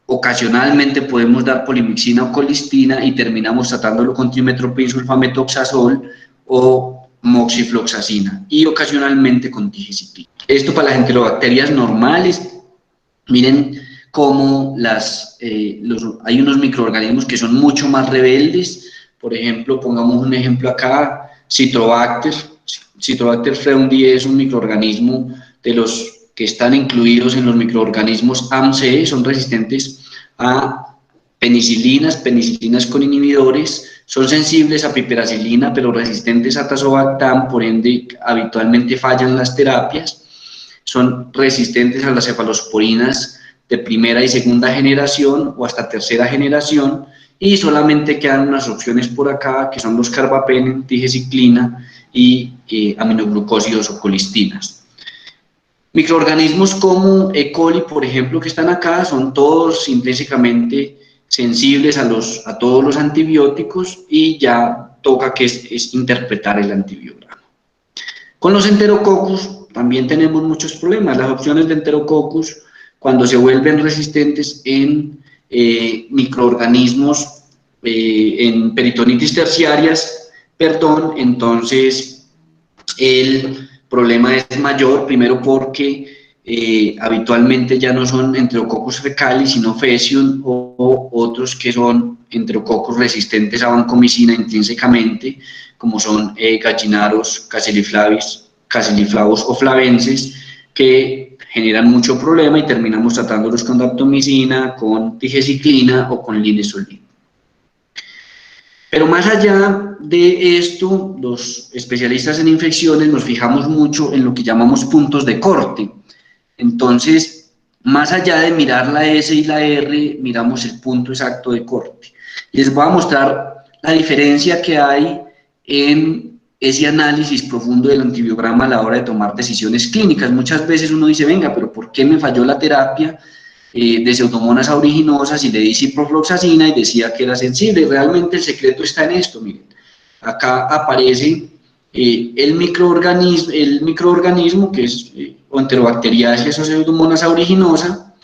ocasionalmente podemos dar polimixina o colistina y terminamos tratándolo con trimetoprim sulfametoxazol o moxifloxacina y ocasionalmente con tigecyclina. Esto para las enterobacterias normales. Miren cómo hay unos microorganismos que son mucho más rebeldes. Por ejemplo, pongamos un ejemplo acá, Citrobacter freundii es un microorganismo de los que están incluidos en los microorganismos AMC, son resistentes a penicilinas con inhibidores, son sensibles a piperacilina, pero resistentes a tazobactam, por ende habitualmente fallan las terapias, son resistentes a las cefalosporinas de primera y segunda generación o hasta tercera generación, y solamente quedan unas opciones por acá, que son los carbapenem, tigecyclina y aminoglucósidos o colistinas. Microorganismos como E. coli, por ejemplo, que están acá, son todos intrínsecamente sensibles a todos los antibióticos y ya toca que es interpretar el antibiograma. Con los enterococcus también tenemos muchos problemas. Las opciones de enterococcus, cuando se vuelven resistentes en microorganismos, en peritonitis terciarias, entonces el problema es mayor, primero porque habitualmente ya no son enterococcus fecalis, sino fecium o otros que son enterococcus resistentes a vancomicina intrínsecamente, como son gallinaros, cassilliflavos o flavenses, que generan mucho problema y terminamos tratándolos con daptomicina, con tigecyclina o con linezolid. Pero más allá de esto, los especialistas en infecciones nos fijamos mucho en lo que llamamos puntos de corte. Entonces, más allá de mirar la S y la R, miramos el punto exacto de corte. Les voy a mostrar la diferencia que hay en ese análisis profundo del antibiograma a la hora de tomar decisiones clínicas. Muchas veces uno dice, venga, pero ¿por qué me falló la terapia de Pseudomonas aeruginosa y le di ciprofloxacina y decía que era sensible? Realmente el secreto está en esto, miren. Acá aparece el microorganismo que es Enterobacteriaceae o Pseudomonas aeruginosa,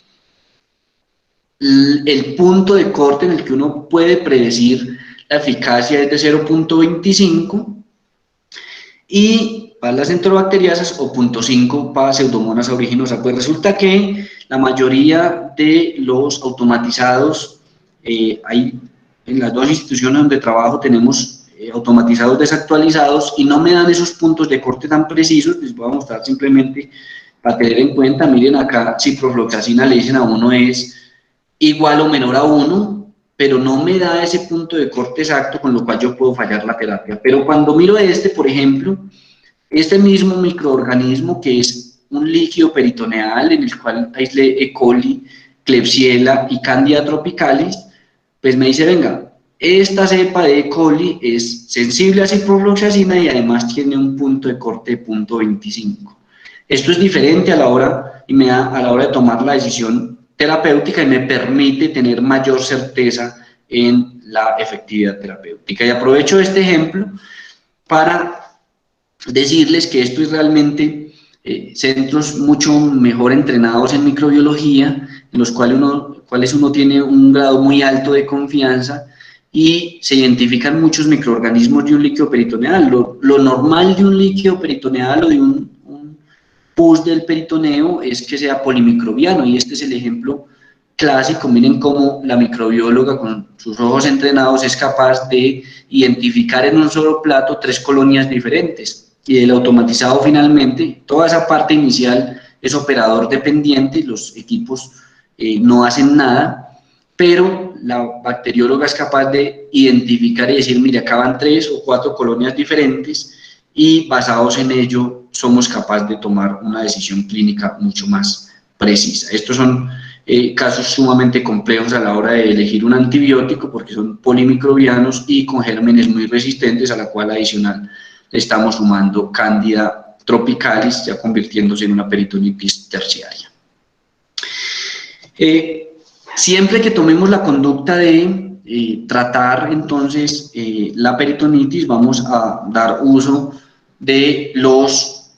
el punto de corte en el que uno puede predecir la eficacia es de 0.25 y para las enterobacteriaceas o 0.5 para Pseudomonas aeruginosa. Pues resulta que la mayoría de los automatizados, hay en las dos instituciones donde trabajo tenemos automatizados desactualizados y no me dan esos puntos de corte tan precisos. Les voy a mostrar simplemente para tener en cuenta. Miren acá, ciprofloxacina le dicen a uno es igual o menor a 1, pero no me da ese punto de corte exacto, con lo cual yo puedo fallar la terapia. Pero cuando miro por ejemplo, este mismo microorganismo que es un líquido peritoneal en el cual aislé E. coli, Klebsiella y Candida tropicalis, pues me dice, venga, esta cepa de E. coli es sensible a ciprofloxacina y además tiene un punto de corte de 0.25. Esto es diferente a la hora de tomar la decisión terapéutica y me permite tener mayor certeza en la efectividad terapéutica. Y aprovecho este ejemplo para decirles que esto es realmente centros mucho mejor entrenados en microbiología, en los cuales uno tiene un grado muy alto de confianza y se identifican muchos microorganismos de un líquido peritoneal. Lo normal de un líquido peritoneal o de un pus del peritoneo es que sea polimicrobiano, y este es el ejemplo clásico. Miren cómo la microbióloga con sus ojos entrenados es capaz de identificar en un solo plato 3 colonias diferentes, y del automatizado finalmente, toda esa parte inicial es operador dependiente, los equipos no hacen nada, pero la bacterióloga es capaz de identificar y decir, mire, acá van 3 o 4 colonias diferentes, y basados en ello somos capaces de tomar una decisión clínica mucho más precisa. Estos son casos sumamente complejos a la hora de elegir un antibiótico, porque son polimicrobianos y con gérmenes muy resistentes, a la cual adicional le estamos sumando Candida tropicalis, ya convirtiéndose en una peritonitis terciaria. Siempre que tomemos la conducta de tratar entonces la peritonitis, vamos a dar uso de los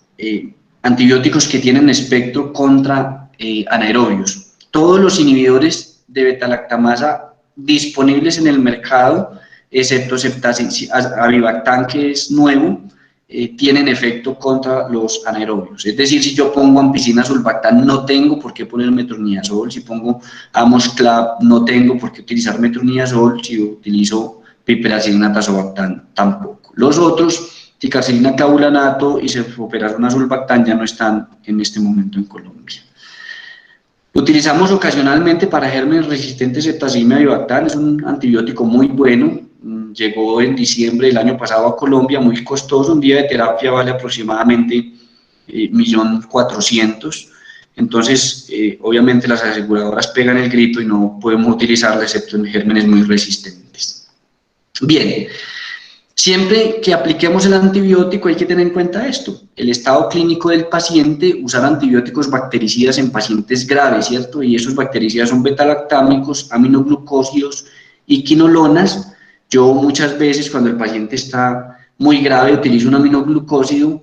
antibióticos que tienen espectro contra anaerobios. Todos los inhibidores de beta-lactamasa disponibles en el mercado, excepto Avibactam, que es nuevo, tienen efecto contra los anaerobios. Es decir, si yo pongo ampicina sulbactam, no tengo por qué poner metronidazol. Si pongo amosclap, no tengo por qué utilizar metronidazol. Si utilizo piperacilina tazobactam, tampoco. Los otros, ticarcilina clavulanato y cefoperazona sulbactam, ya no están en este momento en Colombia. Utilizamos ocasionalmente para gérmenes resistentes ceftazimia avibactam, es un antibiótico muy bueno. Llegó en diciembre del año pasado a Colombia, muy costoso. Un día de terapia vale aproximadamente 1.400.000. Entonces, obviamente las aseguradoras pegan el grito y no podemos utilizarla excepto en gérmenes muy resistentes. Bien, siempre que apliquemos el antibiótico hay que tener en cuenta esto: el estado clínico del paciente, usar antibióticos bactericidas en pacientes graves, ¿cierto? Y esos bactericidas son beta-lactámicos, aminoglucósidos y quinolonas. Yo muchas veces, cuando el paciente está muy grave, utilizo un aminoglucósido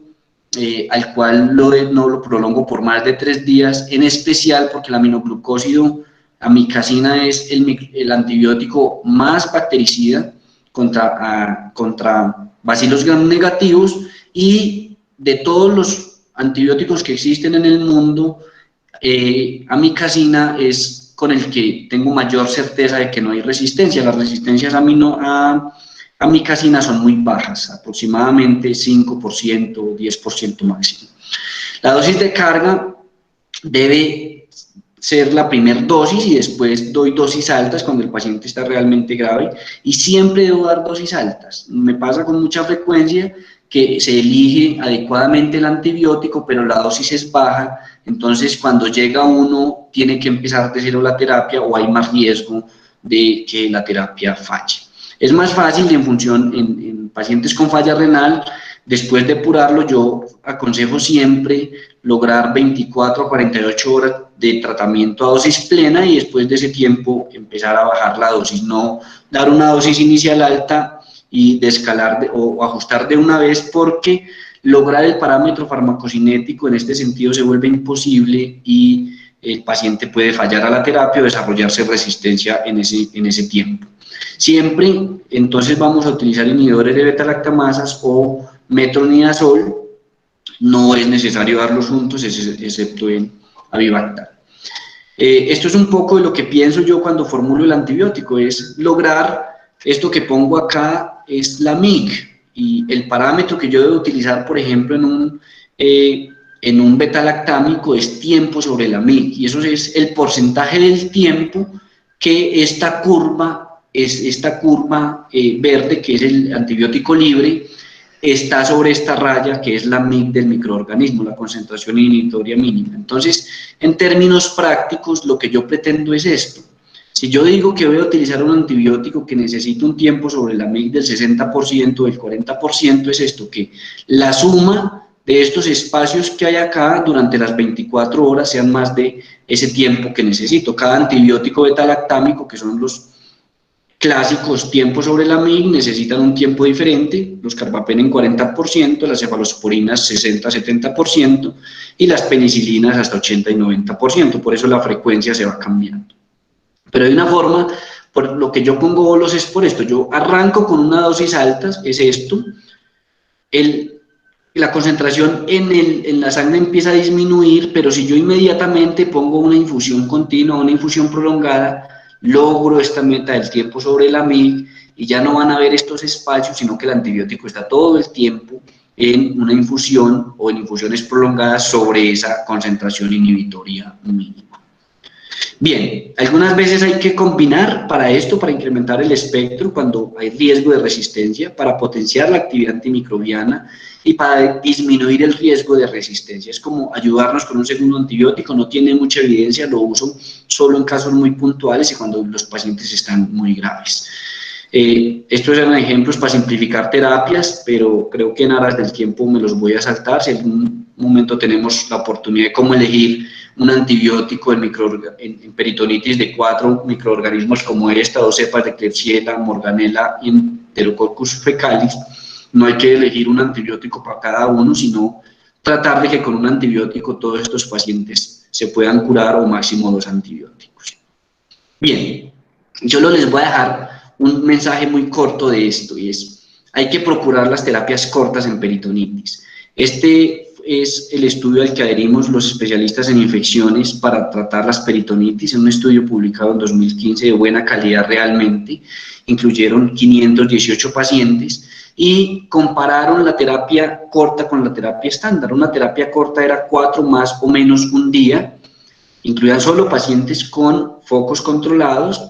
al cual no lo prolongo por más de 3 días, en especial porque el aminoglucósido, amikacina, es el antibiótico más bactericida contra bacilos gram negativos, y de todos los antibióticos que existen en el mundo, amikacina es con el que tengo mayor certeza de que no hay resistencia. Las resistencias a amikacina son muy bajas, aproximadamente 5% o 10% máximo. La dosis de carga debe ser la primera dosis, y después doy dosis altas cuando el paciente está realmente grave, y siempre debo dar dosis altas. Me pasa con mucha frecuencia que se elige adecuadamente el antibiótico, pero la dosis es baja. Entonces, cuando llega uno, tiene que empezar de cero la terapia, o hay más riesgo de que la terapia falle. Es más fácil en pacientes con falla renal. Después de depurarlo, yo aconsejo siempre lograr 24 a 48 horas de tratamiento a dosis plena, y después de ese tiempo empezar a bajar la dosis, no dar una dosis inicial alta y descalar o ajustar de una vez, porque lograr el parámetro farmacocinético en este sentido se vuelve imposible y el paciente puede fallar a la terapia o desarrollarse resistencia en ese tiempo. Siempre, entonces, vamos a utilizar inhibidores de beta-lactamasas o metronidazol. No es necesario darlos juntos, excepto en Avibactam. Esto es un poco de lo que pienso yo cuando formulo el antibiótico: es lograr esto que pongo acá, es la MIC, y el parámetro que yo debo utilizar, por ejemplo, en un beta-lactámico, es tiempo sobre la MIC, y eso es el porcentaje del tiempo que esta curva verde, que es el antibiótico libre, está sobre esta raya, que es la MIC del microorganismo, la concentración inhibitoria mínima. Entonces, en términos prácticos, lo que yo pretendo es esto: Si yo digo que voy a utilizar un antibiótico que necesita un tiempo sobre la MIC del 60%, del 40%, es esto, que la suma de estos espacios que hay acá durante las 24 horas sean más de ese tiempo que necesito. Cada antibiótico beta-lactámico, que son los clásicos tiempos sobre la MIC, necesitan un tiempo diferente, los carbapen en 40%, las cefalosporinas 60-70% y las penicilinas hasta 80 y 90%, por eso la frecuencia se va cambiando. Pero hay una forma, por lo que yo pongo bolos es por esto, yo arranco con una dosis alta, es esto, la concentración en la sangre empieza a disminuir, pero si yo inmediatamente pongo una infusión continua, una infusión prolongada, logro esta meta del tiempo sobre la MIC y ya no van a haber estos espacios, sino que el antibiótico está todo el tiempo en una infusión o en infusiones prolongadas sobre esa concentración inhibitoria mínima. Bien, algunas veces hay que combinar para esto, para incrementar el espectro cuando hay riesgo de resistencia, para potenciar la actividad antimicrobiana y para disminuir el riesgo de resistencia. Es como ayudarnos con un segundo antibiótico, no tiene mucha evidencia, lo uso solo en casos muy puntuales y cuando los pacientes están muy graves. Estos eran ejemplos para simplificar terapias, pero creo que en aras del tiempo me los voy a saltar. Si en algún momento tenemos la oportunidad de cómo elegir un antibiótico en peritonitis de 4 microorganismos como esta, 2 cepas de Klebsiella, Morganella y Enterococcus fecalis, no hay que elegir un antibiótico para cada uno, sino tratar de que con un antibiótico todos estos pacientes se puedan curar o máximo 2 antibióticos. Bien, yo les voy a dejar un mensaje muy corto de esto y es, hay que procurar las terapias cortas en peritonitis. Este es el estudio al que adherimos los especialistas en infecciones para tratar las peritonitis, en un estudio publicado en 2015 de buena calidad realmente, incluyeron 518 pacientes y compararon la terapia corta con la terapia estándar. Una terapia corta era 4 más o menos un día, incluían solo pacientes con focos controlados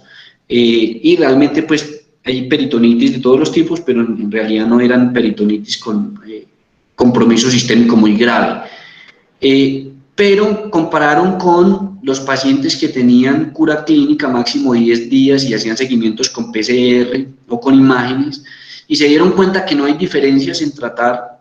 y realmente pues hay peritonitis de todos los tipos, pero en realidad no eran peritonitis con compromiso sistémico muy grave. Pero compararon con los pacientes que tenían cura clínica máximo 10 días y hacían seguimientos con PCR o con imágenes y se dieron cuenta que no hay diferencias en tratar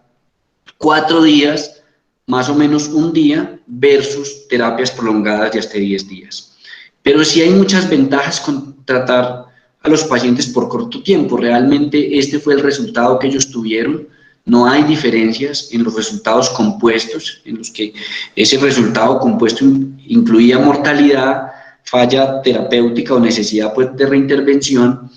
4 días, más o menos un día, versus terapias prolongadas de hasta 10 días. Pero sí hay muchas ventajas con tratar a los pacientes por corto tiempo. Realmente este fue el resultado que ellos tuvieron. No hay diferencias en los resultados compuestos, en los que ese resultado compuesto incluía mortalidad, falla terapéutica o necesidad pues, de reintervención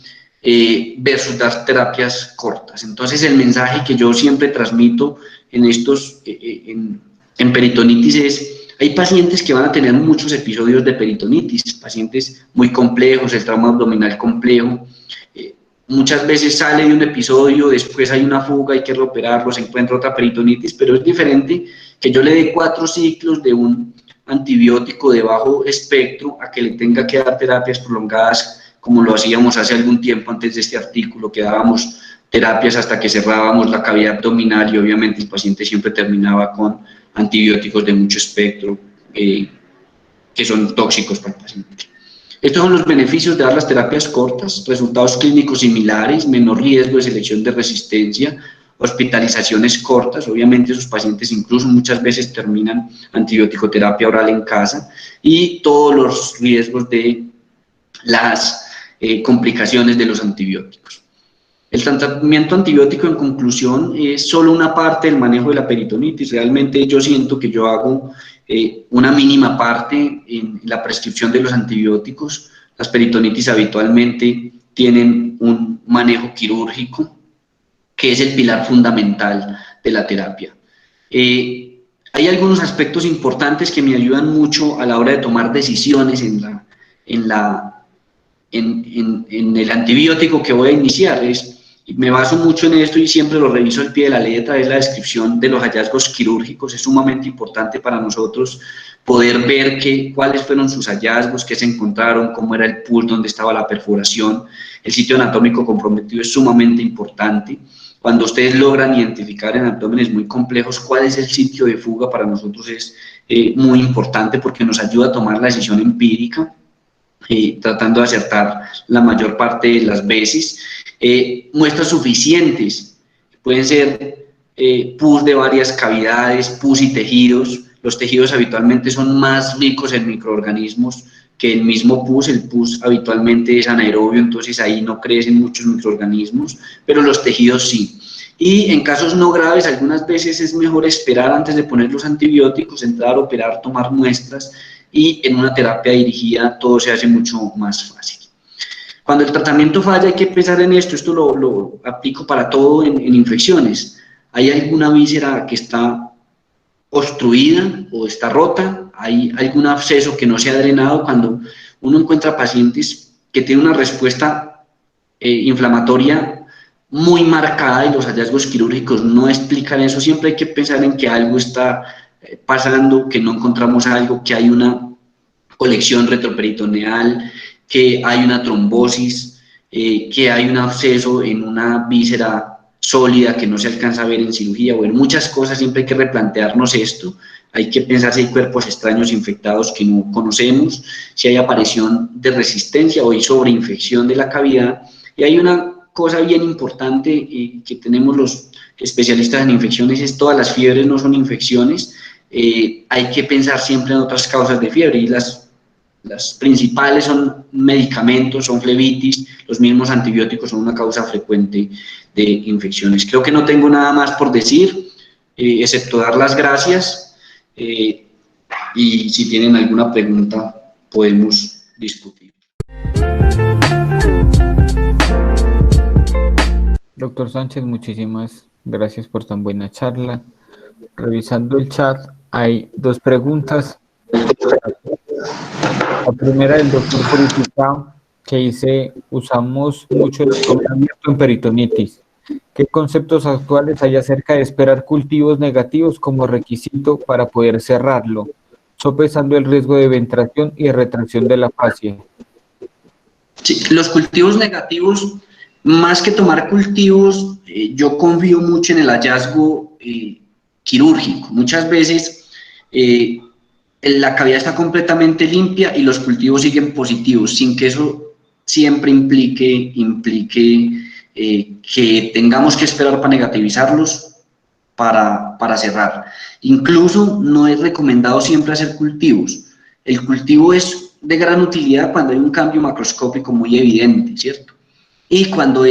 versus las terapias cortas. Entonces el mensaje que yo siempre transmito en estos, en peritonitis es, hay pacientes que van a tener muchos episodios de peritonitis, pacientes muy complejos, el trauma abdominal complejo, muchas veces sale de un episodio, después hay una fuga, hay que reoperarlo, se encuentra otra peritonitis, pero es diferente que yo le dé 4 ciclos de un antibiótico de bajo espectro a que le tenga que dar terapias prolongadas como lo hacíamos hace algún tiempo antes de este artículo, que dábamos terapias hasta que cerrábamos la cavidad abdominal y obviamente el paciente siempre terminaba con antibióticos de mucho espectro que son tóxicos para el paciente. Estos son los beneficios de dar las terapias cortas, resultados clínicos similares, menor riesgo de selección de resistencia, hospitalizaciones cortas, obviamente esos pacientes incluso muchas veces terminan antibiótico-terapia oral en casa y todos los riesgos de las complicaciones de los antibióticos. El tratamiento antibiótico, en conclusión, es solo una parte del manejo de la peritonitis. Realmente yo siento que yo hago una mínima parte en la prescripción de los antibióticos. Las peritonitis habitualmente tienen un manejo quirúrgico, que es el pilar fundamental de la terapia. Hay algunos aspectos importantes que me ayudan mucho a la hora de tomar decisiones en el antibiótico que voy a iniciar. Me baso mucho en esto y siempre lo reviso al pie de la letra, es la descripción de los hallazgos quirúrgicos. Es sumamente importante para nosotros poder ver cuáles fueron sus hallazgos, qué se encontraron, cómo era el pool, dónde estaba la perforación. El sitio anatómico comprometido es sumamente importante. Cuando ustedes logran identificar en abdómenes muy complejos cuál es el sitio de fuga, para nosotros es muy importante porque nos ayuda a tomar la decisión empírica. tratando de acertar la mayor parte de las veces. Muestras suficientes, pueden ser pus de varias cavidades, pus y tejidos. Los tejidos habitualmente son más ricos en microorganismos que el mismo pus. El pus habitualmente es anaerobio, entonces ahí no crecen muchos microorganismos, pero los tejidos sí. Y en casos no graves, algunas veces es mejor esperar antes de poner los antibióticos, entrar a operar, tomar muestras, y en una terapia dirigida todo se hace mucho más fácil. Cuando el tratamiento falla hay que pensar en esto lo aplico para todo en infecciones. ¿Hay alguna víscera que está obstruida o está rota? ¿Hay algún absceso que no se ha drenado? Cuando uno encuentra pacientes que tienen una respuesta inflamatoria muy marcada y los hallazgos quirúrgicos no explican eso, siempre hay que pensar en que algo está pasando, que no encontramos algo, que hay una colección retroperitoneal, que hay una trombosis, que hay un absceso en una víscera sólida que no se alcanza a ver en cirugía. Bueno, muchas cosas, siempre hay que replantearnos esto. Hay que pensar si hay cuerpos extraños infectados que no conocemos, si hay aparición de resistencia o hay sobreinfección de la cavidad. Y hay una cosa bien importante que tenemos los especialistas en infecciones, es todas las fiebres no son infecciones. Hay que pensar siempre en otras causas de fiebre, y las principales son medicamentos, son flebitis, los mismos antibióticos son una causa frecuente de infecciones. Creo que no tengo nada más por decir, excepto dar las gracias, y si tienen alguna pregunta podemos discutir. Doctor Sánchez, muchísimas gracias por tan buena charla. Revisando el chat, hay dos preguntas. La primera del doctor Purificado, que dice: usamos mucho el abierto en peritonitis. ¿Qué conceptos actuales hay acerca de esperar cultivos negativos como requisito para poder cerrarlo, sopesando el riesgo de ventración y retracción de la fascia? Sí, los cultivos negativos, más que tomar cultivos, yo confío mucho en el hallazgo quirúrgico. Muchas veces la cavidad está completamente limpia y los cultivos siguen positivos, sin que eso siempre implique que tengamos que esperar para negativizarlos para cerrar. Incluso no es recomendado siempre hacer cultivos. El cultivo es de gran utilidad cuando hay un cambio macroscópico muy evidente, ¿cierto? Y cuando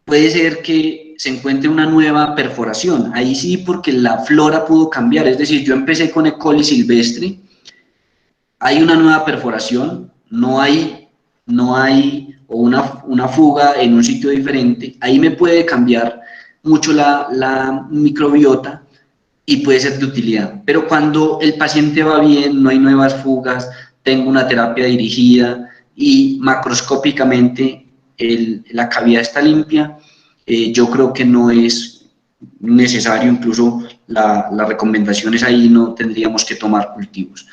puede ser que se encuentre una nueva perforación, ahí sí, porque la flora pudo cambiar. Es decir, yo empecé con E. coli silvestre, hay una nueva perforación, no hay una fuga en un sitio diferente, ahí me puede cambiar mucho la microbiota y puede ser de utilidad. Pero cuando el paciente va bien, no hay nuevas fugas, tengo una terapia dirigida y macroscópicamente la cavidad está limpia, yo creo que no es necesario, incluso las recomendaciones ahí no tendríamos que tomar cultivos.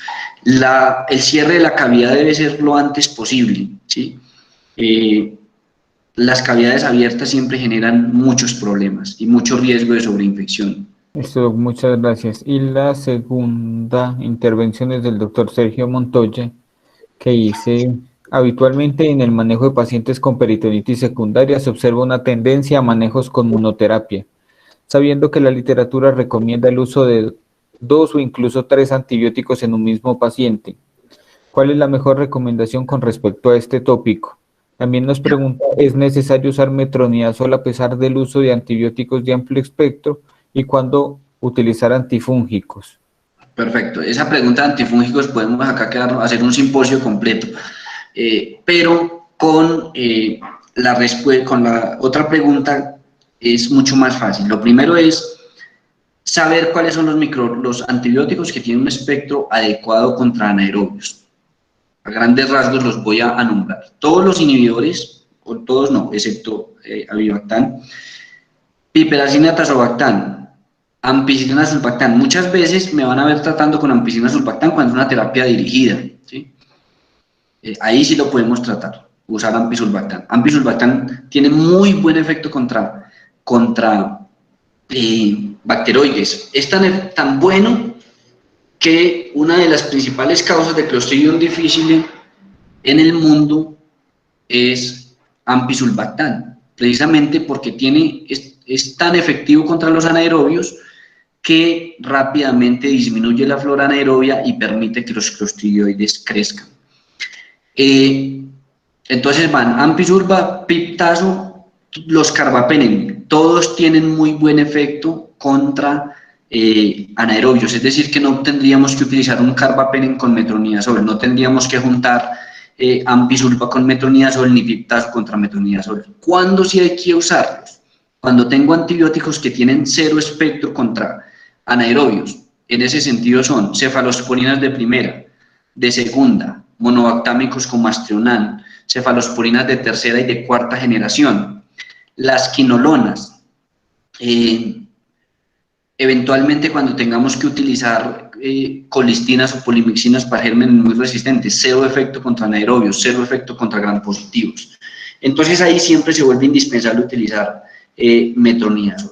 El cierre de la cavidad debe ser lo antes posible, ¿sí? Las cavidades abiertas siempre generan muchos problemas y mucho riesgo de sobreinfección. Esto, muchas gracias. Y la segunda intervención es del doctor Sergio Montoya, que dice: habitualmente en el manejo de pacientes con peritonitis secundaria se observa una tendencia a manejos con monoterapia, sabiendo que la literatura recomienda el uso de 2 o incluso 3 antibióticos en un mismo paciente. ¿Cuál es la mejor recomendación con respecto a este tópico? También nos pregunta: ¿es necesario usar metronidazol a pesar del uso de antibióticos de amplio espectro? ¿Y cuándo utilizar antifúngicos? Perfecto. Esa pregunta de antifúngicos podemos acá hacer un simposio completo. Pero con la otra pregunta es mucho más fácil. Lo primero es saber cuáles son los antibióticos que tienen un espectro adecuado contra anaerobios. A grandes rasgos los voy a nombrar. Todos los inhibidores, o todos no, excepto avibactam, piperacina, tazobactam, ampicilina, sulbactam. Muchas veces me van a ver tratando con ampicilina, sulbactam cuando es una terapia dirigida, ¿sí? Ahí sí lo podemos tratar, usar ampicilbactam. Ampicilbactam tiene muy buen efecto contra bacteroides. Es tan bueno que una de las principales causas de Clostridium difficile en el mundo es ampicsulbactam, precisamente porque es tan efectivo contra los anaerobios que rápidamente disminuye la flora anaerobia y permite que los clostridioides crezcan. Entonces van ampicsulba, piptazo, los carbapenem, todos tienen muy buen efecto contra anaerobios, es decir, que no tendríamos que utilizar un carbapenem con metronidazol, no tendríamos que juntar ampicsulba con metronidazol ni piptazo contra metronidazol. ¿Cuándo sí hay que usarlos? Cuando tengo antibióticos que tienen cero espectro contra anaerobios. En ese sentido son cefalosporinas de primera, de segunda, monobactámicos como Astrionan, cefalosporinas de tercera y de cuarta generación, las quinolonas, eventualmente cuando tengamos que utilizar colistinas o polimixinas para gérmenes muy resistentes, cero efecto contra anaerobios, cero efecto contra gram positivos. Entonces ahí siempre se vuelve indispensable utilizar metronidazol.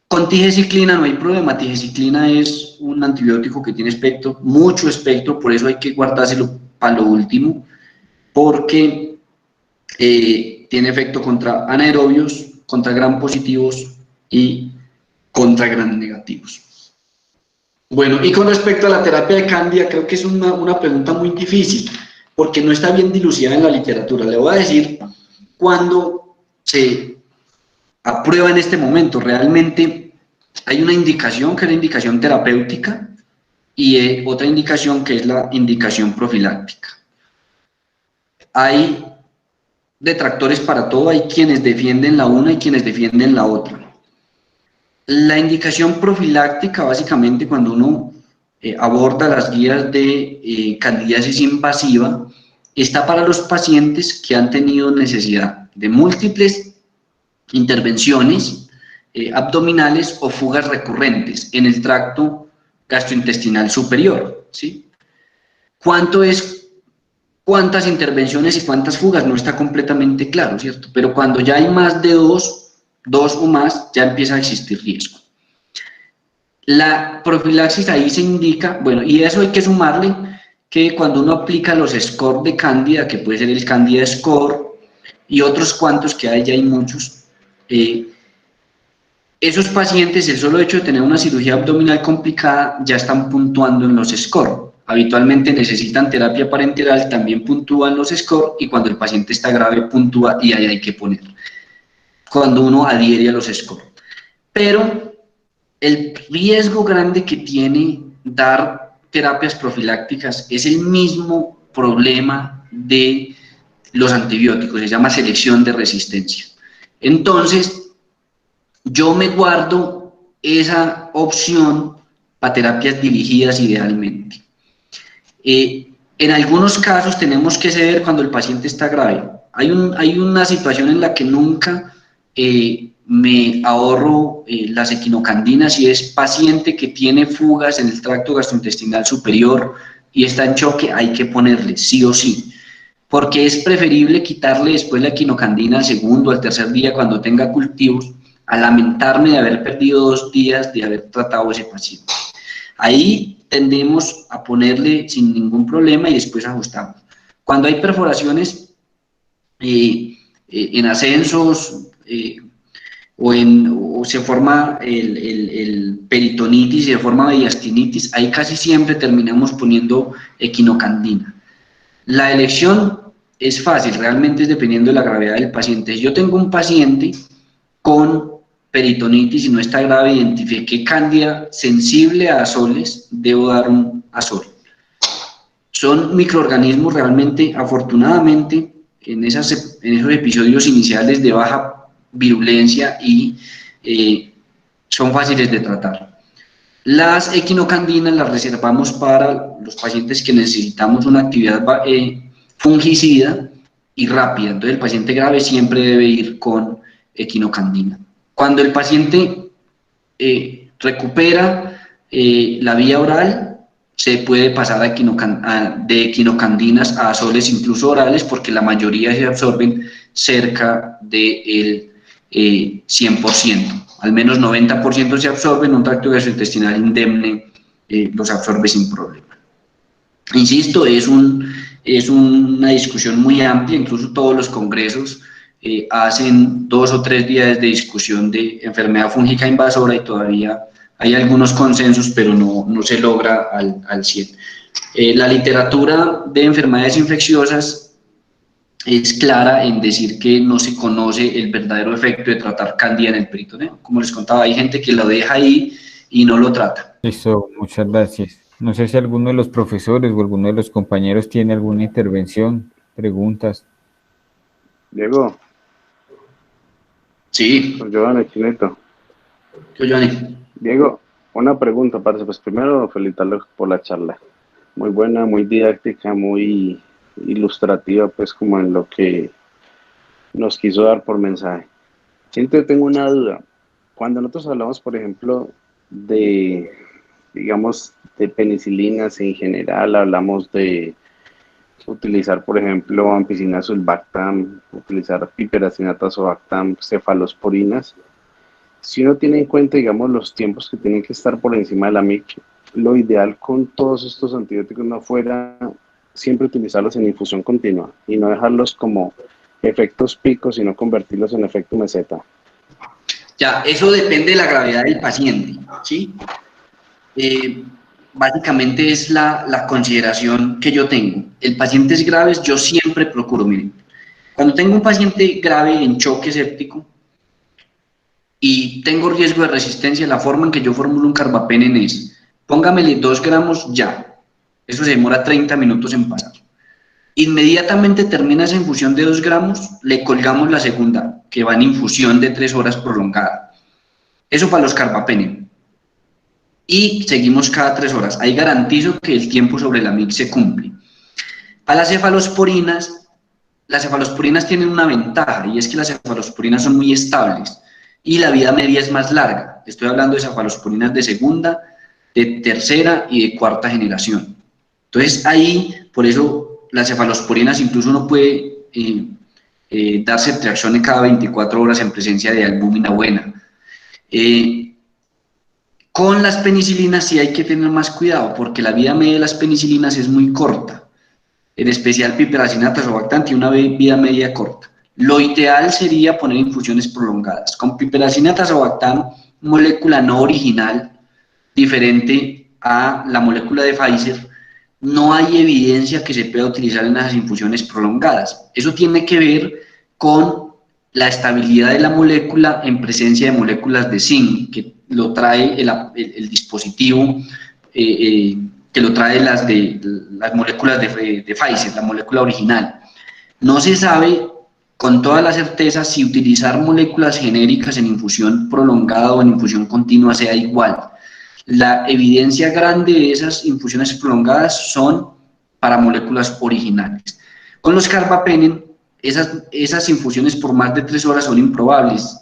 Con tigecyclina no hay problema, tigecyclina es un antibiótico que tiene espectro, mucho espectro, por eso hay que guardárselo para lo último, porque tiene efecto contra anaerobios, contra gram positivos y contra gram negativos. Bueno, y con respecto a la terapia de Cándida, creo que es una pregunta muy difícil, porque no está bien dilucidada en la literatura. Le voy a decir cuándo se aprueba en este momento. Realmente hay una indicación que es la indicación terapéutica y otra indicación que es la indicación profiláctica. Hay detractores para todo, hay quienes defienden la una y quienes defienden la otra. La indicación profiláctica, básicamente, cuando uno aborda las guías de candidiasis invasiva, está para los pacientes que han tenido necesidad de múltiples intervenciones abdominales o fugas recurrentes en el tracto gastrointestinal superior, ¿sí? ¿Cuántas intervenciones y cuántas fugas? No está completamente claro, ¿cierto? Pero cuando ya hay más de dos o más, ya empieza a existir riesgo. La profilaxis ahí se indica, bueno, y a eso hay que sumarle que cuando uno aplica los scores de Cándida, que puede ser el Cándida Score y otros cuantos que hay, ya hay muchos, esos pacientes, el solo hecho de tener una cirugía abdominal complicada, ya están puntuando en los scores. Habitualmente necesitan terapia parenteral, también puntúan los scores, y cuando el paciente está grave, puntúa y ahí hay que poner. Cuando uno adhiere a los scores. Pero el riesgo grande que tiene dar terapias profilácticas es el mismo problema de los antibióticos, se llama selección de resistencia. Entonces, yo me guardo esa opción para terapias dirigidas idealmente. En algunos casos tenemos que ceder cuando el paciente está grave. Hay una situación en la que nunca me ahorro las equinocandinas, y es paciente que tiene fugas en el tracto gastrointestinal superior y está en choque, hay que ponerle sí o sí, porque es preferible quitarle después la equinocandina al segundo o al tercer día cuando tenga cultivos, a lamentarme de haber perdido 2 días de haber tratado a ese paciente. Ahí tendemos a ponerle sin ningún problema y después ajustamos. Cuando hay perforaciones en ascensos o se forma el peritonitis y se forma mediastinitis, ahí casi siempre terminamos poniendo equinocandina. La elección es fácil, realmente es dependiendo de la gravedad del paciente. Si yo tengo un paciente con peritonitis y no está grave, identifiqué cándida sensible a azoles, debo dar un azol. Son microorganismos realmente, afortunadamente, en esos episodios iniciales de baja virulencia y son fáciles de tratar. Las equinocandinas las reservamos para los pacientes que necesitamos una actividad fungicida y rápida. Entonces el paciente grave siempre debe ir con equinocandina. Cuando el paciente recupera la vía oral, se puede pasar de equinocandinas a azoles incluso orales, porque la mayoría se absorben cerca del 100%. al menos 90% se absorben, un tracto gastrointestinal indemne los absorbe sin problema. Insisto, es una discusión muy amplia, incluso todos los congresos hacen 2 o 3 días de discusión de enfermedad fúngica invasora y todavía hay algunos consensos, pero no se logra al 100. La literatura de enfermedades infecciosas es clara en decir que no se conoce el verdadero efecto de tratar Candida en el peritoneo. Como les contaba, hay gente que lo deja ahí y no lo trata. Listo, muchas gracias. No sé si alguno de los profesores o alguno de los compañeros tiene alguna intervención, preguntas. Diego. Sí. Giovanni Chineto. Giovanni. Diego, una pregunta, parce. Pues primero, felicitarlos por la charla. Muy buena, muy didáctica, muy ilustrativa, pues como en lo que nos quiso dar por mensaje. Siempre tengo una duda. Cuando nosotros hablamos, por ejemplo, de, digamos, de penicilinas en general, hablamos de utilizar, por ejemplo, ampicilina sulbactam, utilizar piperacinato azobactam, cefalosporinas. Si uno tiene en cuenta, digamos, los tiempos que tienen que estar por encima de la MIC, lo ideal con todos estos antibióticos no fuera siempre utilizarlos en infusión continua y no dejarlos como efectos picos, sino convertirlos en efecto meseta. Ya, eso depende de la gravedad del paciente, ¿sí? Básicamente es la consideración que yo tengo. El paciente es grave, yo siempre procuro, miren, cuando tengo un paciente grave en choque séptico y tengo riesgo de resistencia, la forma en que yo formulo un carbapenen es, póngamele 2 gramos ya, eso se demora 30 minutos en pasar. Inmediatamente termina esa infusión de 2 gramos, le colgamos la segunda, que va en infusión de 3 horas prolongada. Eso para los carbapenen. Y seguimos cada 3 horas. Ahí garantizo que el tiempo sobre la MIC se cumple. Para las cefalosporinas tienen una ventaja y es que las cefalosporinas son muy estables y la vida media es más larga. Estoy hablando de cefalosporinas de segunda, de tercera y de cuarta generación. Entonces ahí, por eso las cefalosporinas incluso uno puede dar ceftriaxone cada 24 horas en presencia de albúmina buena. Con las penicilinas sí hay que tener más cuidado porque la vida media de las penicilinas es muy corta, en especial piperacinato azobactam tiene una vida media corta. Lo ideal sería poner infusiones prolongadas. Con piperacinato azobactam, molécula no original, diferente a la molécula de Pfizer, no hay evidencia que se pueda utilizar en las infusiones prolongadas. Eso tiene que ver con la estabilidad de la molécula en presencia de moléculas de zinc, que lo trae el dispositivo, que lo trae las moléculas de Pfizer, la molécula original. No se sabe con toda la certeza si utilizar moléculas genéricas en infusión prolongada o en infusión continua sea igual. La evidencia grande de esas infusiones prolongadas son para moléculas originales. Con los carbapenen, esas infusiones por más de 3 horas son improbables.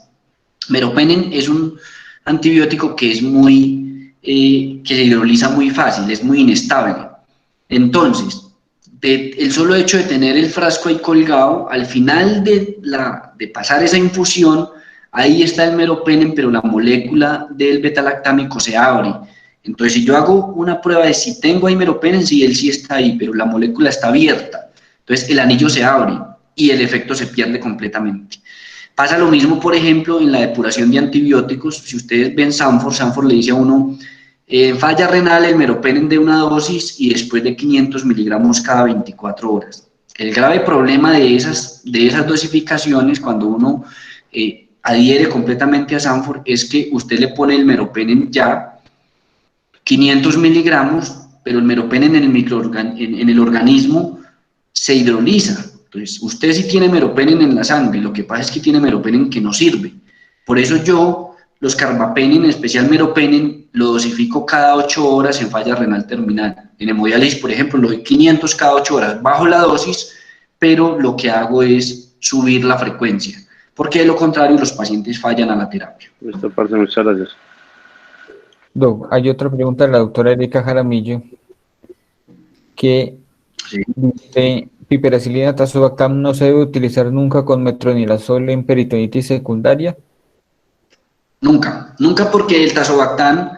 Meropenem es un antibiótico que es que se hidroliza muy fácil, es muy inestable. Entonces, el solo hecho de tener el frasco ahí colgado, al final de pasar esa infusión, ahí está el meropenem, pero la molécula del betalactámico se abre. Entonces, si yo hago una prueba de si tengo ahí meropenem, sí, él sí está ahí, pero la molécula está abierta. Entonces, el anillo se abre y el efecto se pierde completamente. Pasa lo mismo, por ejemplo, en la depuración de antibióticos. Si ustedes ven Sanford le dice a uno, en falla renal el meropenem de una dosis y después de 500 miligramos cada 24 horas. El grave problema de esas dosificaciones, cuando uno adhiere completamente a Sanford, es que usted le pone el meropenem ya, 500 miligramos, pero el meropenem en el organismo se hidroliza. Entonces, usted sí tiene meropenem en la sangre, lo que pasa es que tiene meropenem que no sirve. Por eso yo, los carbapenen, en especial meropenem, lo dosifico cada 8 horas en falla renal terminal. En hemodiálisis, por ejemplo, lo doy 500 cada 8 horas, bajo la dosis, pero lo que hago es subir la frecuencia, porque de lo contrario los pacientes fallan a la terapia. Listo, parce, muchas gracias. Hay otra pregunta de la doctora Erika Jaramillo, que dice, piperacilina tazobactam no se debe utilizar nunca con metronidazol en peritonitis secundaria. Nunca, nunca, porque el tazobactam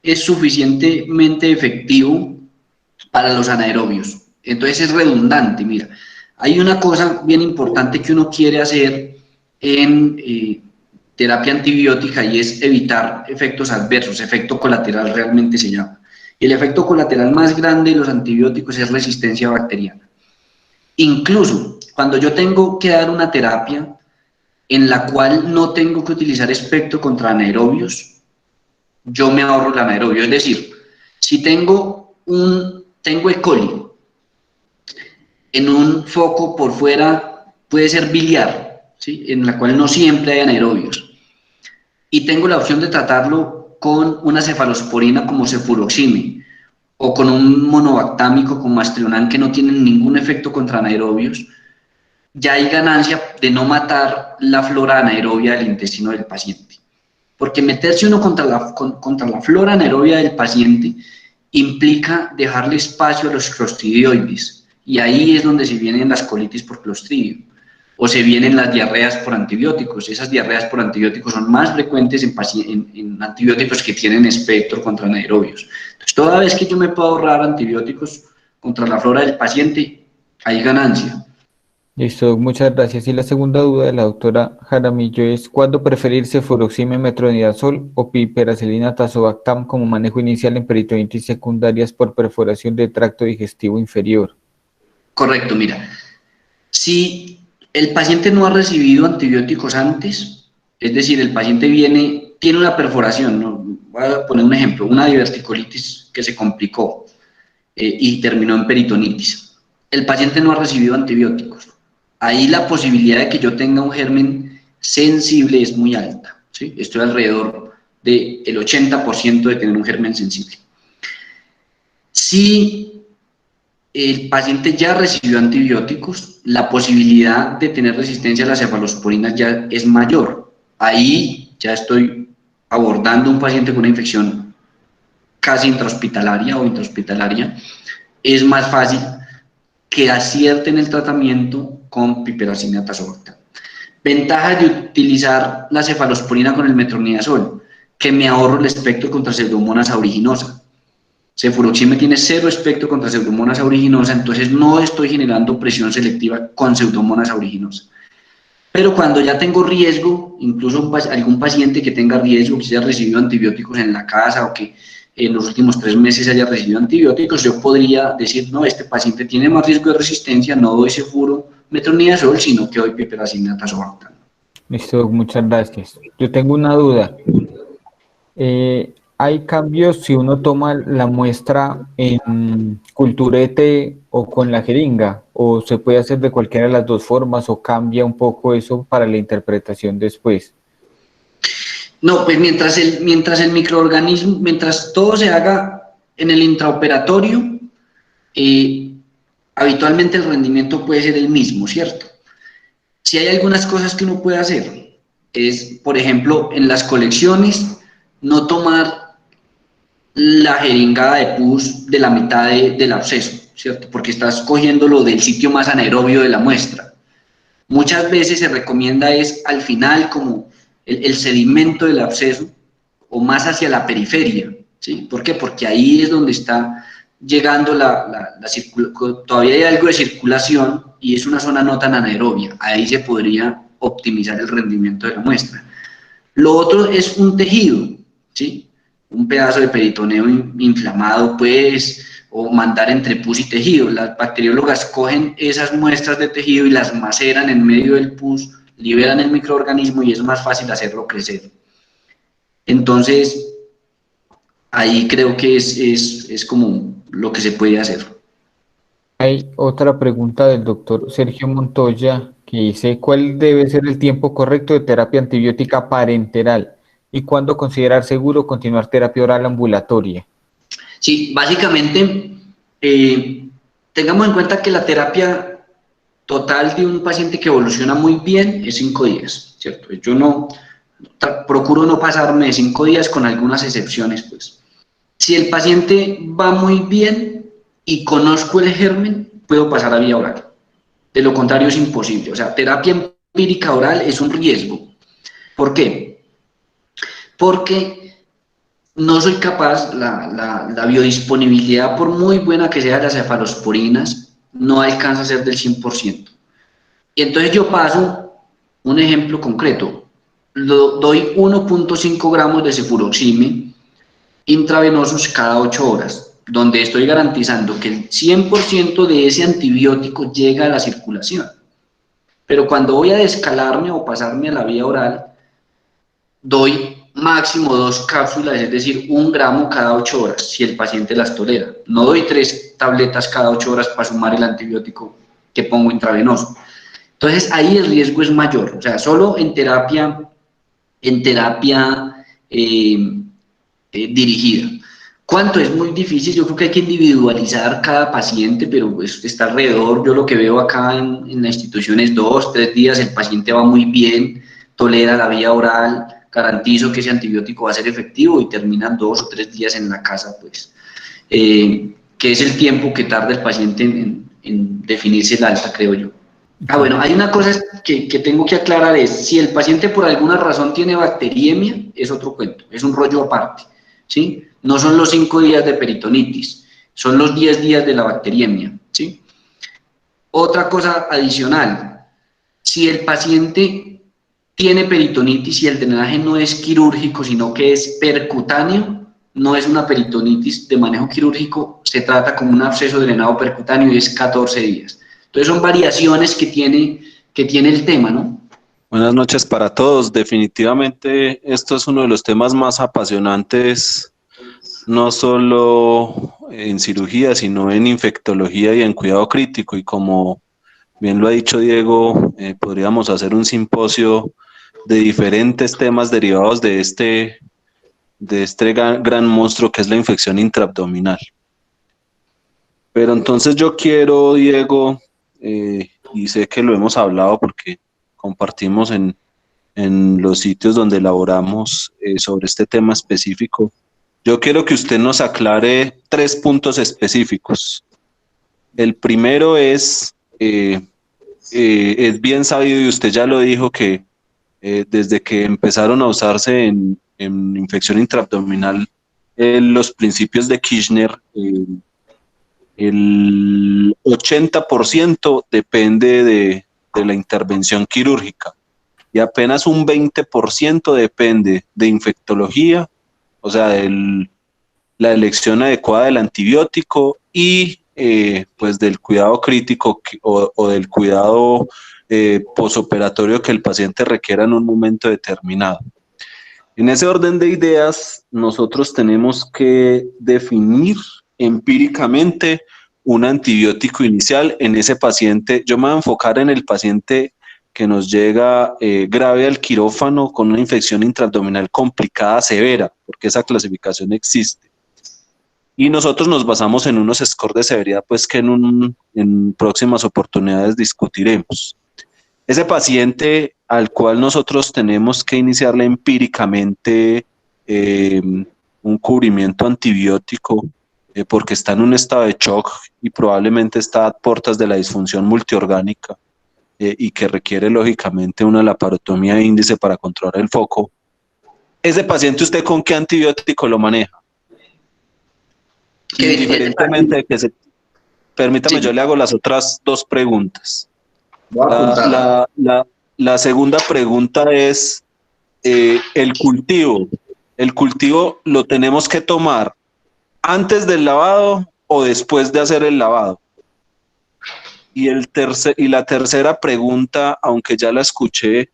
es suficientemente efectivo para los anaerobios. Entonces es redundante. Mira, hay una cosa bien importante que uno quiere hacer en terapia antibiótica y es evitar efectos adversos, efecto colateral realmente se llama. El efecto colateral más grande de los antibióticos es resistencia bacteriana. Incluso cuando yo tengo que dar una terapia en la cual no tengo que utilizar espectro contra anaerobios, yo me ahorro el anaerobio. Es decir, si tengo E. coli en un foco por fuera, puede ser biliar, ¿sí? En la cual no siempre hay anaerobios, y tengo la opción de tratarlo con una cefalosporina como cefuroxime o con un monobactámico como Astrionam que no tienen ningún efecto contra anaerobios, ya hay ganancia de no matar la flora anaerobia del intestino del paciente. Porque meterse uno contra la flora anaerobia del paciente implica dejarle espacio a los clostridioides, y ahí es donde se vienen las colitis por clostridio, o se vienen las diarreas por antibióticos. Esas diarreas por antibióticos son más frecuentes en antibióticos que tienen espectro contra anaerobios. Entonces, toda vez que yo me puedo ahorrar antibióticos contra la flora del paciente, hay ganancia. Listo, muchas gracias. Y la segunda duda de la doctora Jaramillo es: ¿cuándo preferir cefuroxime metronidazol o piperacilina tazobactam como manejo inicial en peritonitis secundarias por perforación del tracto digestivo inferior? Correcto, mira. Si el paciente no ha recibido antibióticos antes, es decir, el paciente tiene una perforación, ¿no? Voy a poner un ejemplo, una diverticolitis que se complicó y terminó en peritonitis. El paciente no ha recibido antibióticos. Ahí la posibilidad de que yo tenga un germen sensible es muy alta, ¿sí? Estoy alrededor del 80% de tener un germen sensible. Si el paciente ya recibió antibióticos, la posibilidad de tener resistencia a las cefalosporinas ya es mayor. Ahí ya estoy abordando un paciente con una infección casi intrahospitalaria o intrahospitalaria. Es más fácil que acierten el tratamiento con piperacilina tazobactam. Ventajas de utilizar la cefalosporina con el metronidazol: que me ahorro el espectro contra Pseudomonas aeruginosa. Cefuroxime tiene cero espectro contra Pseudomonas aeruginosa, entonces no estoy generando presión selectiva con Pseudomonas aeruginosa. Pero cuando ya tengo riesgo, incluso algún paciente que tenga riesgo, que haya recibido antibióticos en la casa o que en los últimos 3 meses haya recibido antibióticos, yo podría decir: no, este paciente tiene más riesgo de resistencia, no doy cefuro metronidazol, sino que doy piperacilina tazobactam. Listo, muchas gracias. Yo tengo una duda. ¿Hay cambios si uno toma la muestra en culturete o con la jeringa? ¿O se puede hacer de cualquiera de las dos formas o cambia un poco eso para la interpretación después? No, pues mientras el microorganismo, mientras todo se haga en el intraoperatorio, habitualmente el rendimiento puede ser el mismo, ¿cierto? Si hay algunas cosas que uno puede hacer, es, por ejemplo, en las colecciones, no tomar la jeringada de pus de la mitad del absceso, ¿cierto? Porque estás cogiéndolo del sitio más anaerobio de la muestra. Muchas veces se recomienda es al final como el sedimento del absceso o más hacia la periferia, ¿sí? ¿Por qué? Porque ahí es donde está llegando todavía hay algo de circulación y es una zona no tan anaerobia. Ahí se podría optimizar el rendimiento de la muestra. Lo otro es un tejido, ¿sí? Un pedazo de peritoneo inflamado, pues, o mandar entre pus y tejido. Las bacteriólogas cogen esas muestras de tejido y las maceran en medio del pus, liberan el microorganismo y es más fácil hacerlo crecer. Entonces, ahí creo que es como lo que se puede hacer. Hay otra pregunta del doctor Sergio Montoya que dice: ¿cuál debe ser el tiempo correcto de terapia antibiótica parenteral? ¿Y cuándo considerar seguro continuar terapia oral ambulatoria? Sí, básicamente, tengamos en cuenta que la terapia total de un paciente que evoluciona muy bien es 5 días, ¿cierto? Yo procuro no pasarme de 5 días con algunas excepciones, pues. Si el paciente va muy bien y conozco el germen, puedo pasar a vía oral. De lo contrario es imposible. O sea, terapia empírica oral es un riesgo. ¿Por qué? porque no soy capaz, la biodisponibilidad, por muy buena que sea de las cefalosporinas, no alcanza a ser del 100%. Y entonces yo paso un ejemplo concreto, doy 1.5 gramos de cefuroxime intravenosos cada 8 horas, donde estoy garantizando que el 100% de ese antibiótico llega a la circulación. Pero cuando voy a descalarme o pasarme a la vía oral, doy máximo 2 cápsulas, es decir, 1 gramo cada 8 horas, si el paciente las tolera. No doy 3 tabletas cada 8 horas para sumar el antibiótico que pongo intravenoso. Entonces, ahí el riesgo es mayor. O sea, solo en terapia dirigida. ¿Cuánto? Es muy difícil. Yo creo que hay que individualizar cada paciente, pero pues está alrededor. Yo lo que veo acá en la institución es 2, 3 días, el paciente va muy bien, tolera la vía oral, garantizo que ese antibiótico va a ser efectivo y terminan 2 o 3 días en la casa, pues, que es el tiempo que tarda el paciente en definirse el alta, creo yo. Bueno, hay una cosa que tengo que aclarar, es si el paciente por alguna razón tiene bacteriemia, es otro cuento, es un rollo aparte, ¿sí? No son los 5 días de peritonitis, son los 10 días de la bacteriemia, ¿sí? Otra cosa adicional, si el paciente tiene peritonitis y el drenaje no es quirúrgico, sino que es percutáneo, no es una peritonitis de manejo quirúrgico, se trata como un absceso drenado percutáneo y es 14 días. Entonces son variaciones que tiene el tema, ¿no? Buenas noches para todos. Definitivamente esto es uno de los temas más apasionantes, no solo en cirugía, sino en infectología y en cuidado crítico. Y como bien lo ha dicho Diego, podríamos hacer un simposio de diferentes temas derivados de este gran monstruo que es la infección intraabdominal. Pero entonces yo quiero, Diego, y sé que lo hemos hablado porque compartimos en los sitios donde elaboramos sobre este tema específico, yo quiero que usted nos aclare 3 puntos específicos. El primero es bien sabido y usted ya lo dijo que desde que empezaron a usarse en infección intraabdominal los principios de Kirchner, el 80% depende de la intervención quirúrgica y apenas un 20% depende de infectología, o sea, de la elección adecuada del antibiótico y pues del cuidado crítico o del cuidado posoperatorio que el paciente requiera en un momento determinado. En ese orden de ideas, nosotros tenemos que definir empíricamente un antibiótico inicial en ese paciente. Yo me voy a enfocar en el paciente que nos llega grave al quirófano con una infección intraabdominal complicada severa, porque esa clasificación existe. Y nosotros nos basamos en unos scores de severidad, pues que en próximas oportunidades discutiremos. Ese paciente al cual nosotros tenemos que iniciarle empíricamente un cubrimiento antibiótico porque está en un estado de shock y probablemente está a puertas de la disfunción multiorgánica y que requiere lógicamente una laparotomía de índice para controlar el foco. ¿Ese paciente usted con qué antibiótico lo maneja? Indiferentemente de que se... Permítame, sí. Yo le hago las otras 2 preguntas. La segunda pregunta es el cultivo. ¿El cultivo lo tenemos que tomar antes del lavado o después de hacer el lavado? Y la tercera pregunta, aunque ya la escuché,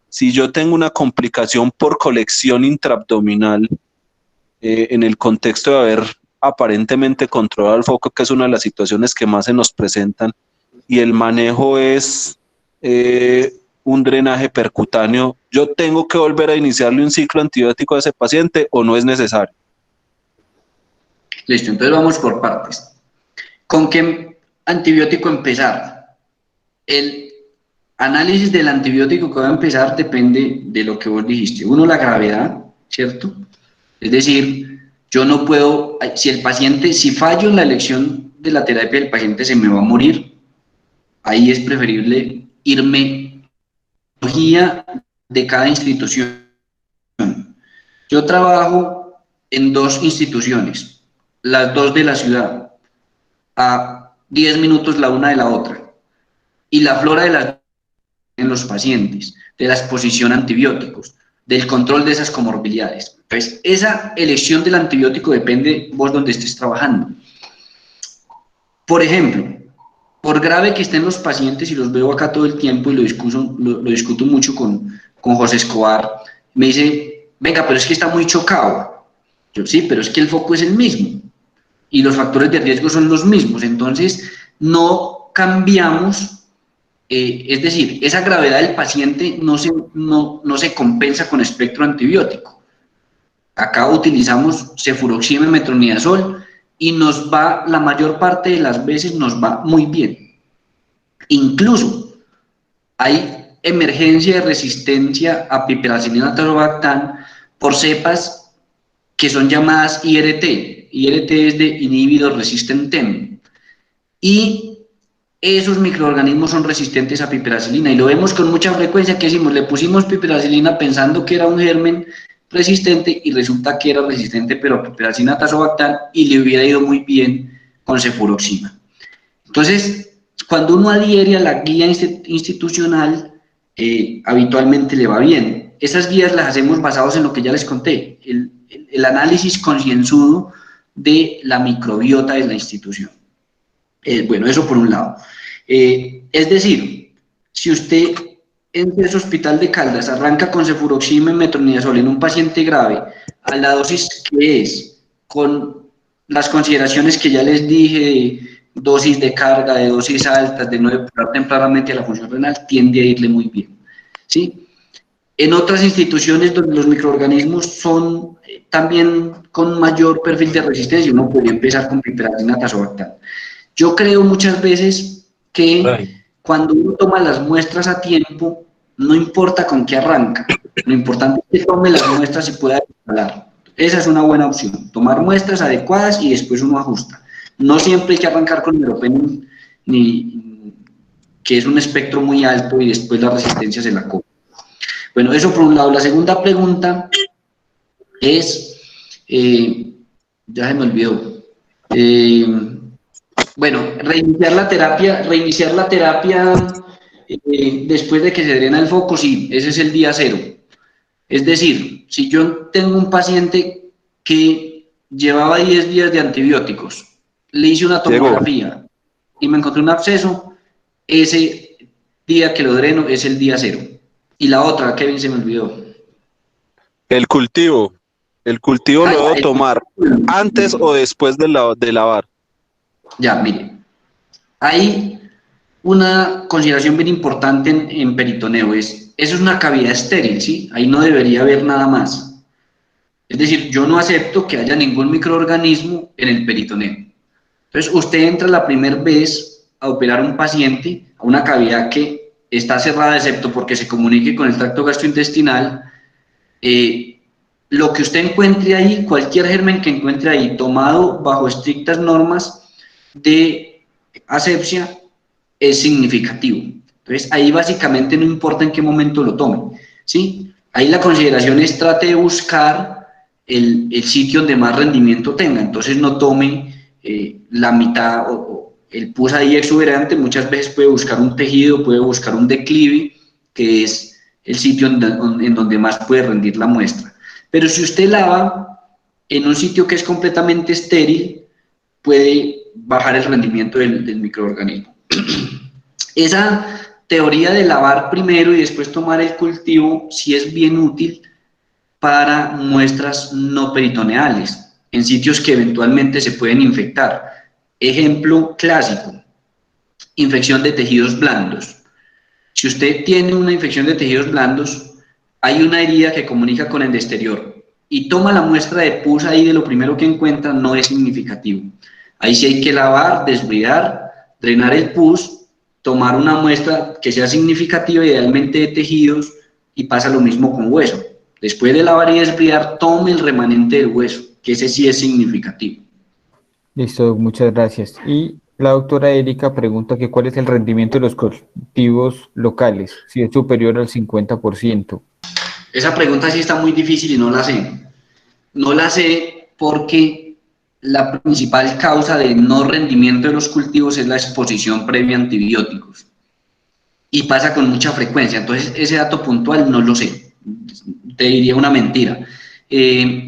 si yo tengo una complicación por colección intraabdominal en el contexto de haber aparentemente controlado el foco, que es una de las situaciones que más se nos presentan, y el manejo es un drenaje percutáneo, ¿yo tengo que volver a iniciarle un ciclo antibiótico a ese paciente o no es necesario? Listo, entonces vamos por partes. ¿Con qué antibiótico empezar? El análisis del antibiótico que va a empezar depende de lo que vos dijiste. Uno, la gravedad, ¿cierto? Es decir, yo no puedo, si fallo en la elección de la terapia, el paciente se me va a morir. Ahí es preferible irme a la de cada institución. Yo trabajo en 2 instituciones, las 2 de la ciudad, a 10 minutos la una de la otra, y la flora de las en los pacientes, de la exposición a antibióticos, del control de esas comorbilidades. Entonces, esa elección del antibiótico depende vos donde estés trabajando. Por ejemplo, por grave que estén los pacientes, y los veo acá todo el tiempo y lo discuto mucho con José Escobar, me dice, venga, pero es que está muy chocado. Yo, sí, pero es que el foco es el mismo y los factores de riesgo son los mismos, entonces no cambiamos, es decir, esa gravedad del paciente no se compensa con espectro antibiótico. Acá utilizamos cefuroxima y metronidazol y nos va, la mayor parte de las veces nos va muy bien. Incluso hay emergencia de resistencia a piperacilina tazobactam por cepas que son llamadas IRT. IRT es de Inhibitor Resistant TEM. Y esos microorganismos son resistentes a piperacilina y lo vemos con mucha frecuencia que decimos, le pusimos piperacilina pensando que era un germen resistente y resulta que era resistente pero a piperacilina tazobactam y le hubiera ido muy bien con cefuroxima. Entonces, cuando uno adhiere a la guía institucional, habitualmente le va bien. Esas guías las hacemos basados en lo que ya les conté, el análisis concienzudo de la microbiota de la institución. Bueno, eso por un lado. Es decir, si usted en ese hospital de Caldas arranca con cefuroxima y metronidazol en un paciente grave, a la dosis que es, con las consideraciones que ya les dije, de dosis de carga, de dosis altas, de no depurar tempranamente a la función renal, tiende a irle muy bien, ¿sí? En otras instituciones donde los microorganismos son también con mayor perfil de resistencia, uno podría empezar con piperacilina tazobactam. Yo creo muchas veces que cuando uno toma las muestras a tiempo, no importa con qué arranca, lo importante es que tome las muestras y pueda escalar. Esa es una buena opción, tomar muestras adecuadas y después uno ajusta. No siempre hay que arrancar con meropenem, que es un espectro muy alto y después la resistencia se la cobra. Bueno, eso por un lado. La segunda pregunta es, ya se me olvidó, bueno, reiniciar la terapia después de que se drena el foco, sí, ese es el día 0. Es decir, si yo tengo un paciente que llevaba 10 días de antibióticos, le hice una tomografía y me encontré un absceso, ese día que lo dreno es el día 0. Y la otra, Kevin, se me olvidó. El cultivo lo debo tomar antes o después de lavar. Ya, mire, hay una consideración bien importante en peritoneo, eso es una cavidad estéril, ¿sí? Ahí no debería haber nada más. Es decir, yo no acepto que haya ningún microorganismo en el peritoneo. Entonces, usted entra la primera vez a operar a un paciente a una cavidad que está cerrada, excepto porque se comunique con el tracto gastrointestinal. Lo que usted encuentre ahí, cualquier germen que encuentre ahí, tomado bajo estrictas normas de asepsia, es significativo. Entonces, ahí básicamente no importa en qué momento lo tome, ¿sí? Ahí la consideración es trate de buscar el sitio donde más rendimiento tenga. Entonces, no tome la mitad o el pus ahí exuberante. Muchas veces puede buscar un tejido, puede buscar un declive, que es el sitio en donde más puede rendir la muestra. Pero si usted lava en un sitio que es completamente estéril, puede bajar el rendimiento del microorganismo. Esa teoría de lavar primero y después tomar el cultivo sí es bien útil para muestras no peritoneales, en sitios que eventualmente se pueden infectar. Ejemplo clásico, infección de tejidos blandos. Si usted tiene una infección de tejidos blandos, hay una herida que comunica con el exterior y toma la muestra de pus ahí de lo primero que encuentra, no es significativo. Ahí sí hay que lavar, desbridar, drenar el pus, tomar una muestra que sea significativa, idealmente de tejidos, y pasa lo mismo con hueso. Después de lavar y desbridar, tome el remanente del hueso, que ese sí es significativo. Listo, muchas gracias. Y la doctora Erika pregunta que cuál es el rendimiento de los cultivos locales, si es superior al 50%. Esa pregunta sí está muy difícil y no la sé. No la sé porque la principal causa de no rendimiento de los cultivos es la exposición previa a antibióticos. Y pasa con mucha frecuencia. Entonces, ese dato puntual no lo sé. Te diría una mentira.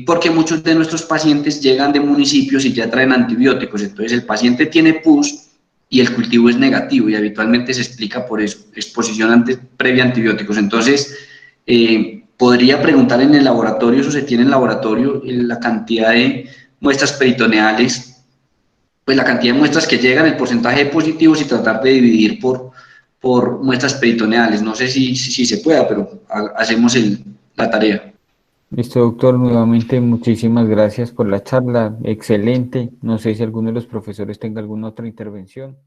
Porque muchos de nuestros pacientes llegan de municipios y ya traen antibióticos. Entonces, el paciente tiene pus y el cultivo es negativo y habitualmente se explica por eso, exposición previa a antibióticos. Entonces, podría preguntar en el laboratorio, eso se tiene en el laboratorio, la cantidad de muestras peritoneales, pues la cantidad de muestras que llegan, el porcentaje de positivos y tratar de dividir por muestras peritoneales. No sé si se pueda, pero hacemos la tarea. Listo, doctor, nuevamente muchísimas gracias por la charla, excelente. No sé si alguno de los profesores tenga alguna otra intervención.